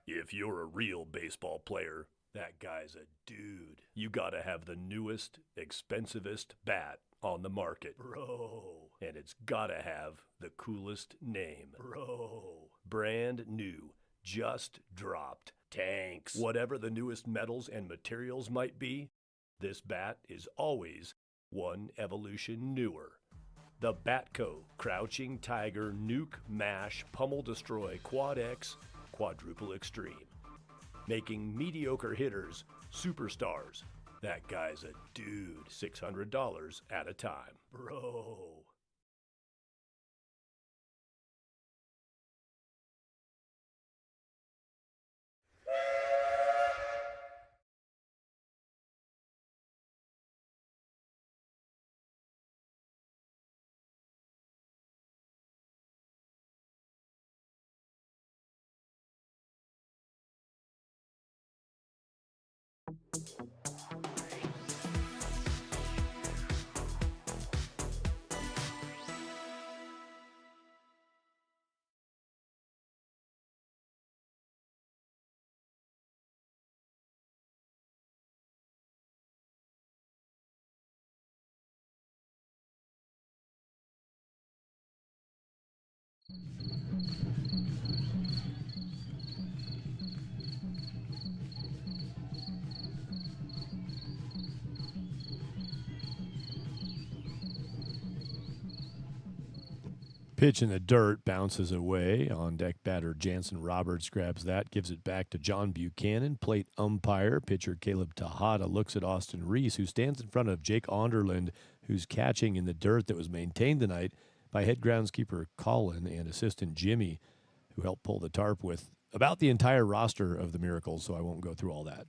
If you're a real baseball player, that guy's a dude. You gotta have the newest, expensivest bat on the market. Bro. And it's gotta have the coolest name. Bro. Brand new. Just dropped. Tanks. Whatever the newest metals and materials might be, this bat is always one evolution newer. The Batco Crouching Tiger Nuke Mash Pummel Destroy Quad X Quadruple Extreme. Making mediocre hitters superstars. That guy's a dude. $600 at a time. Bro. Pitch in the dirt, bounces away. On deck batter Jansen Roberts grabs that, gives it back to John Buchanan. Plate umpire, pitcher Caleb Tejada looks at Austin Reese, who stands in front of Jake Onderland, who's catching in the dirt that was maintained tonight by head groundskeeper Colin and assistant Jimmy, who helped pull the tarp with about the entire roster of the Miracles, so I won't go through all that.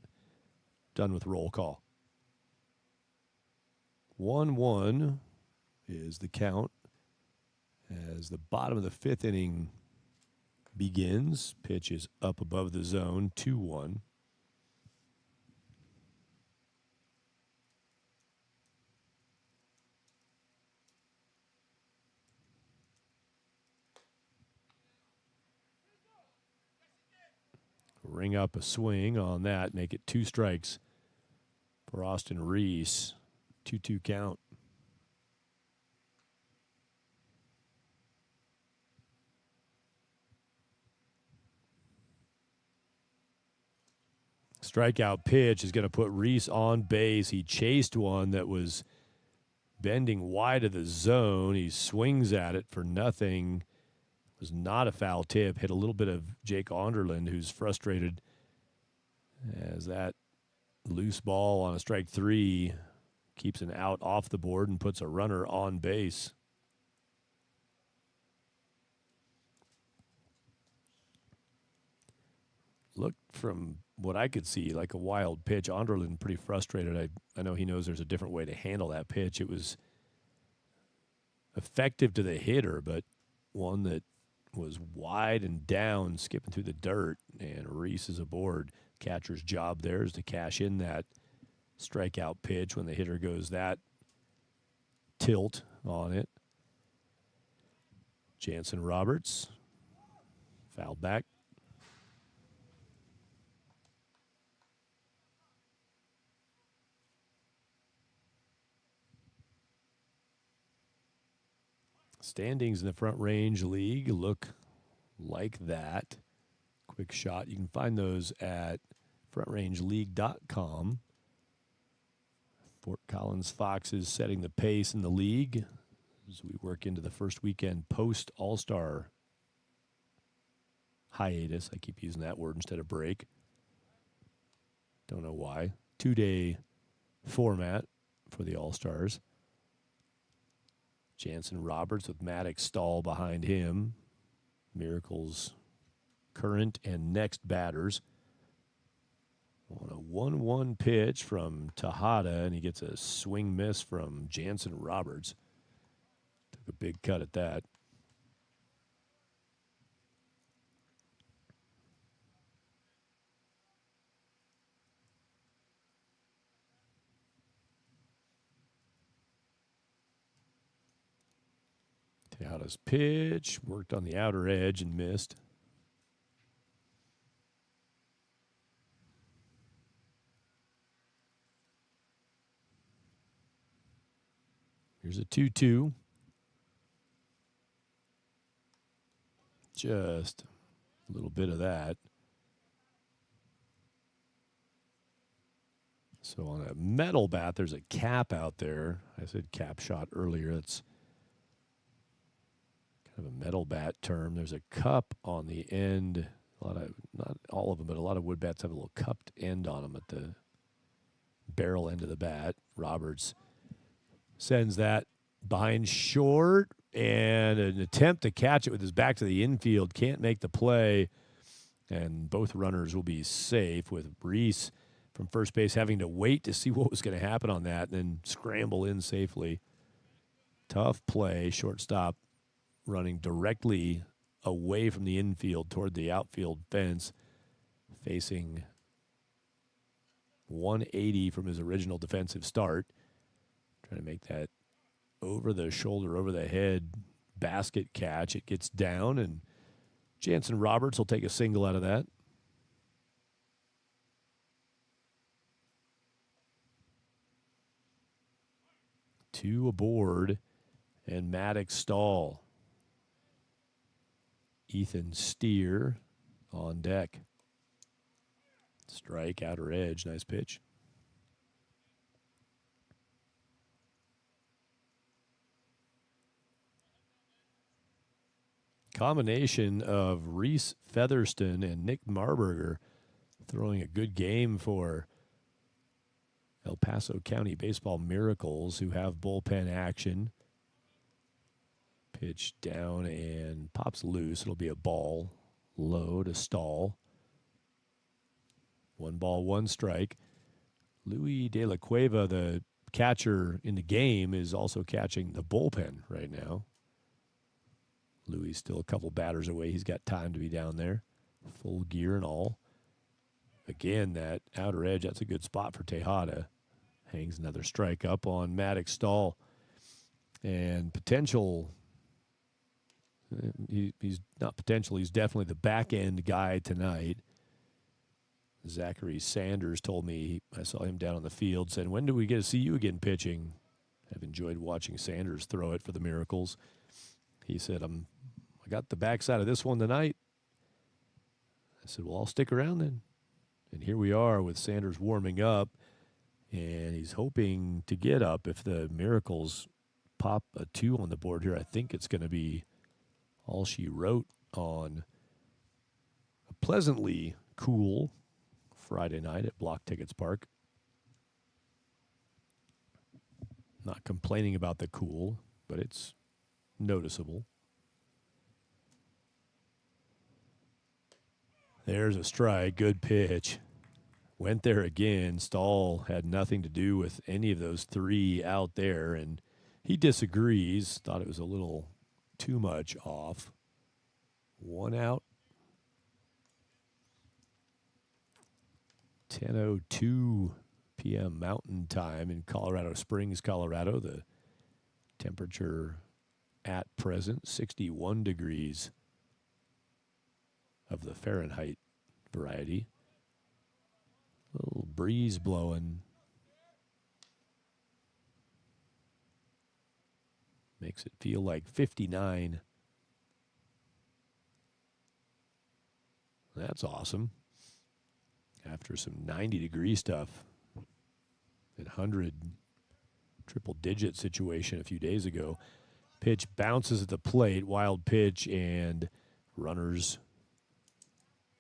Done with roll call. 1-1 is the count. As the bottom of the fifth inning begins, pitch is up above the zone, 2-1. Ring up a swing on that, make it 2 strikes for Austin Reese. 2-2 count. Strikeout pitch is going to put Reese on base. He chased one that was bending wide of the zone. He swings at it for nothing. It was not a foul tip. Hit a little bit of Jake Onderland, who's frustrated as that loose ball on a strike 3 keeps an out off the board and puts a runner on base. Looked from what I could see like a wild pitch. Onderland pretty frustrated. I know he knows there's a different way to handle that pitch. It was effective to the hitter, but one that was wide and down, skipping through the dirt, and Reese is aboard. Catcher's job there is to cash in that strikeout pitch when the hitter goes that tilt on it. Jansen Roberts, foul back. Standings in the Front Range League look like that. Quick shot. You can find those at frontrange.league.com. Fort Collins Foxes setting the pace in the league as we work into the first weekend post All-Star hiatus. I keep using that word instead of break. Don't know why. 2-day format for the All-Stars. Jansen Roberts with Maddox Stahl behind him. Miracles current and next batters. On a 1-1 pitch from Tejada, and he gets a swing miss from Jansen Roberts. Took a big cut at that. Tejada's pitch worked on the outer edge and missed. Here's a 2-2. Just a little bit of that. So on a metal bat, there's a cap out there. I said cap shot earlier. That's kind of a metal bat term. There's a cup on the end. Not all of them, but a lot of wood bats have a little cupped end on them at the barrel end of the bat. Roberts sends that behind short, and an attempt to catch it with his back to the infield. Can't make the play, and both runners will be safe, with Reese from first base having to wait to see what was going to happen on that and then scramble in safely. Tough play. Shortstop running directly away from the infield toward the outfield fence, facing 180 from his original defensive start. Trying to make that over the shoulder, over the head basket catch. It gets down, and Jansen Roberts will take a single out of that. Two aboard, and Maddox Stahl Ethan Steer on deck. Strike, outer edge, nice pitch. Combination of Reese Featherston and Nick Marburger throwing a good game for El Paso County Baseball Miracles, who have bullpen action. Pitch down and pops loose. It'll be a ball. Low to stall. 1 ball, 1 strike. Louis De La Cueva, the catcher in the game, is also catching the bullpen right now. Louis still a couple batters away. He's got time to be down there. Full gear and all. Again, that outer edge, that's a good spot for Tejada. Hangs another strike up on Maddox Stahl. And potential, he's not potential, he's definitely the back-end guy tonight. Zachary Sanders told me, I saw him down on the field, said, when do we get to see you again pitching? I've enjoyed watching Sanders throw it for the Miracles. He said, I got the backside of this one tonight. I said, well, I'll stick around then. And here we are with Sanders warming up, and he's hoping to get up. If the Miracles pop a 2 on the board here, I think it's going to be all she wrote on a pleasantly cool Friday night at Blocktickets Park. Not complaining about the cool, but it's noticeable. There's a strike. Good pitch. Went there again. Stahl had nothing to do with any of those 3 out there, and he disagrees. Thought it was a little too much off. 1 out. 10:02 p.m. Mountain Time in Colorado Springs, Colorado. The temperature at present, 61 degrees of the Fahrenheit variety. A little breeze blowing. Makes it feel like 59. That's awesome. After some 90-degree stuff at 100 triple-digit situation a few days ago. Pitch bounces at the plate, wild pitch, and runners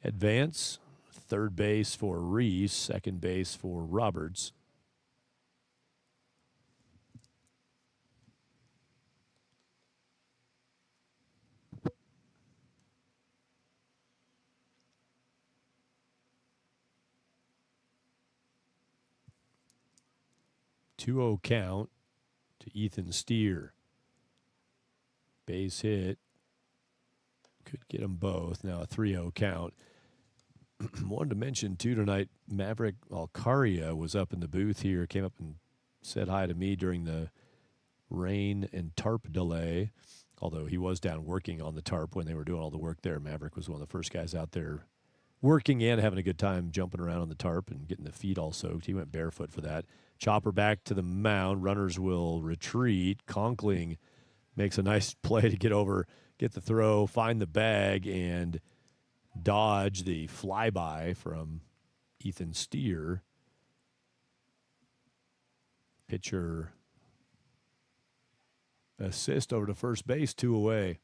advance. Third base for Reese, second base for Roberts. Two-0 count to Ethan Steer. Base hit. Could get them both. Now a 3-0 count. Wanted to mention, too, tonight, Maverick Alcaria was up in the booth here, came up and said hi to me during the rain and tarp delay, although he was down working on the tarp when they were doing all the work there. Maverick was one of the first guys out there working and having a good time jumping around on the tarp and getting the feet all soaked. He went barefoot for that. Chopper back to the mound. Runners will retreat. Conkling makes a nice play to get over, get the throw, find the bag, and dodge the flyby from Ethan Steer. Pitcher assist over to first base, 2 away.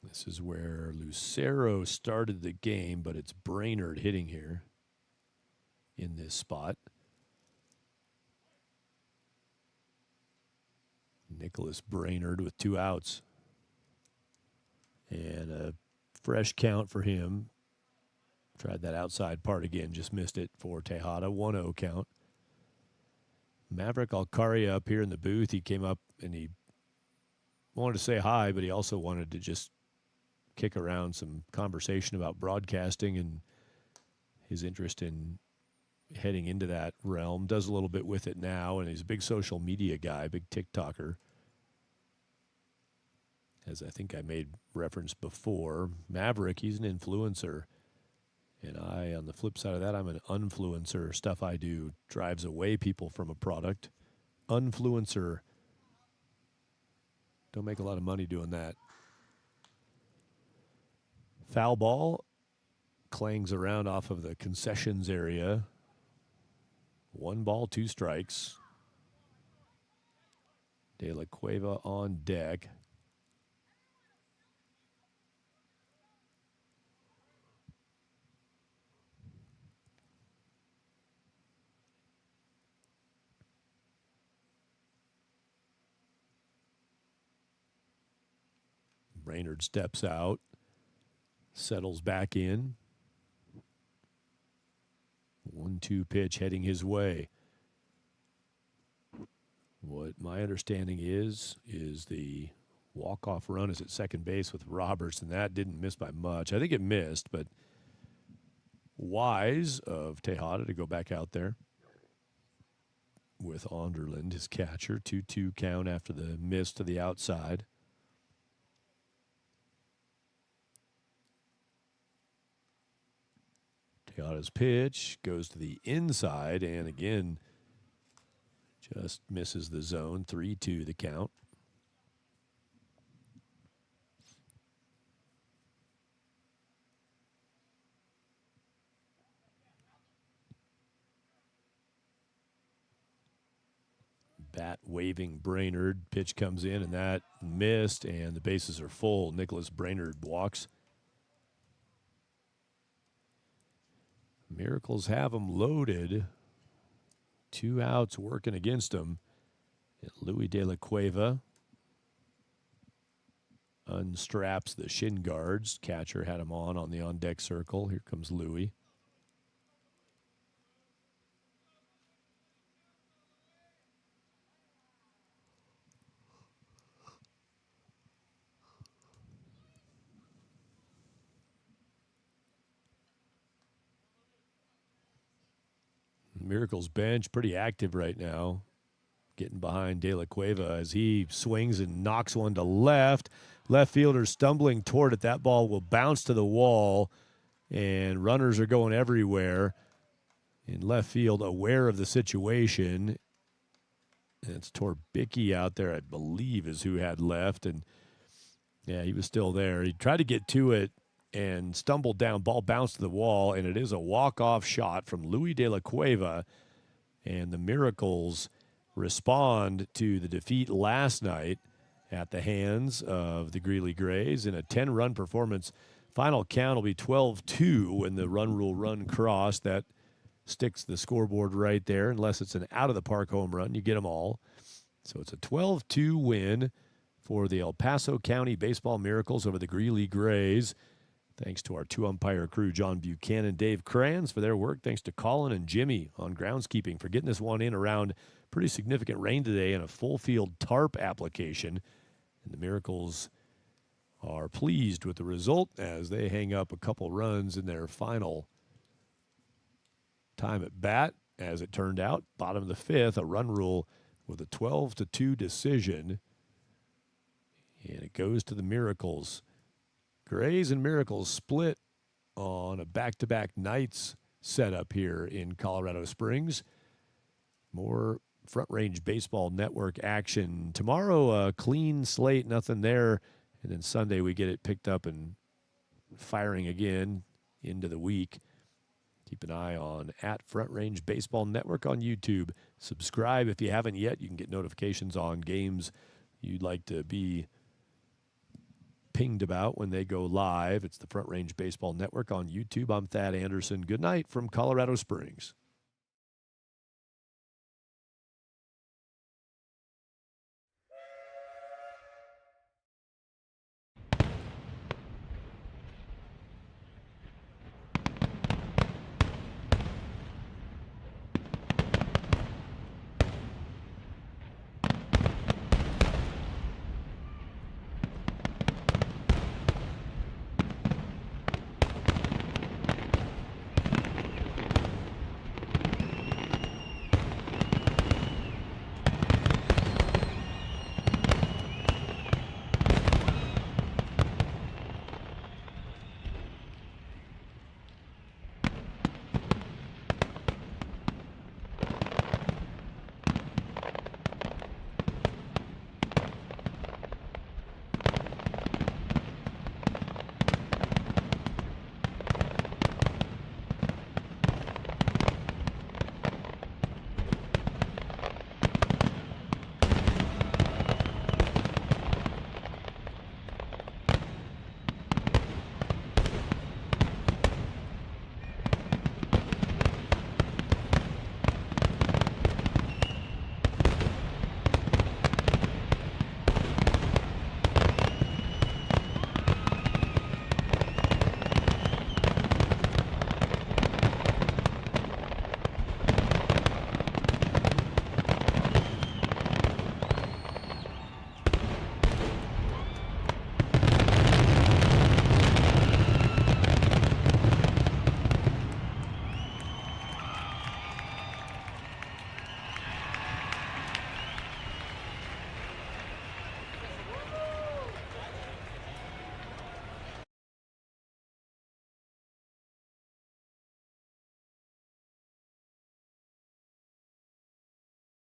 This is where Lucero started the game, but it's Brainerd hitting here in this spot. Nicholas Brainerd with 2 outs. And a fresh count for him. Tried that outside part again, just missed it for Tejada. 1-0 count. Maverick Alcaria up here in the booth. He came up and he wanted to say hi, but he also wanted to just kick around some conversation about broadcasting and his interest in heading into that realm. Does a little bit with it now, and he's a big social media guy, big TikToker. As I think I made reference before, Maverick, he's an influencer. And I, on the flip side of that, I'm an unfluencer. Stuff I do drives away people from a product. Unfluencer Don't make a lot of money doing that. Foul ball clangs around off of the concessions area. 1 ball, 2 strikes. De La Cueva on deck. Brainerd steps out, settles back in. 1-2 pitch heading his way. What my understanding is the walk-off run is at second base with Roberts, and that didn't miss by much. I think it missed, but wise of Tejada to go back out there with Onderland, his catcher. 2-2 count after the miss to the outside. Tejada's pitch goes to the inside, and again, just misses the zone. 3-2 the count. Bat waving Brainerd. Pitch comes in, and that missed, and the bases are full. Nicholas Brainerd walks. Miracles have them loaded. 2 outs working against them. Louis De La Cueva unstraps the shin guards. Catcher had him on the on-deck circle. Here comes Louis. Miracles bench pretty active right now, getting behind De La Cueva as he swings and knocks one to left. Left fielder stumbling toward it. That ball will bounce to the wall, and runners are going everywhere. In left field, aware of the situation. It's Torbicki out there, I believe, is who had left, and yeah, he was still there. He tried to get to it and stumbled down. Ball bounced to the wall, and it is a walk-off shot from Louis De La Cueva. And the Miracles respond to the defeat last night at the hands of the Greeley Grays in a 10-run performance. Final count will be 12-2 when the run rule run cross. That sticks the scoreboard right there. Unless it's an out-of-the-park home run, you get them all. So it's a 12-2 win for the El Paso County Baseball Miracles over the Greeley Grays. Thanks to our 2-umpire crew, John Buchanan, Dave Kranz, for their work. Thanks to Colin and Jimmy on groundskeeping for getting this one in around pretty significant rain today and a full field tarp application. And the Miracles are pleased with the result as they hang up a couple runs in their final time at bat. As it turned out, bottom of the 5th, a run rule with a 12-2 decision. And it goes to the Miracles. Grays and Miracles split on a back-to-back nights setup here in Colorado Springs. More Front Range Baseball Network action. Tomorrow, a clean slate, nothing there. And then Sunday, we get it picked up and firing again into the week. Keep an eye on at Front Range Baseball Network on YouTube. Subscribe if you haven't yet. You can get notifications on games you'd like to be pinged about when they go live. It's the Front Range Baseball Network on YouTube. I'm Thad Anderson. Good night from Colorado Springs.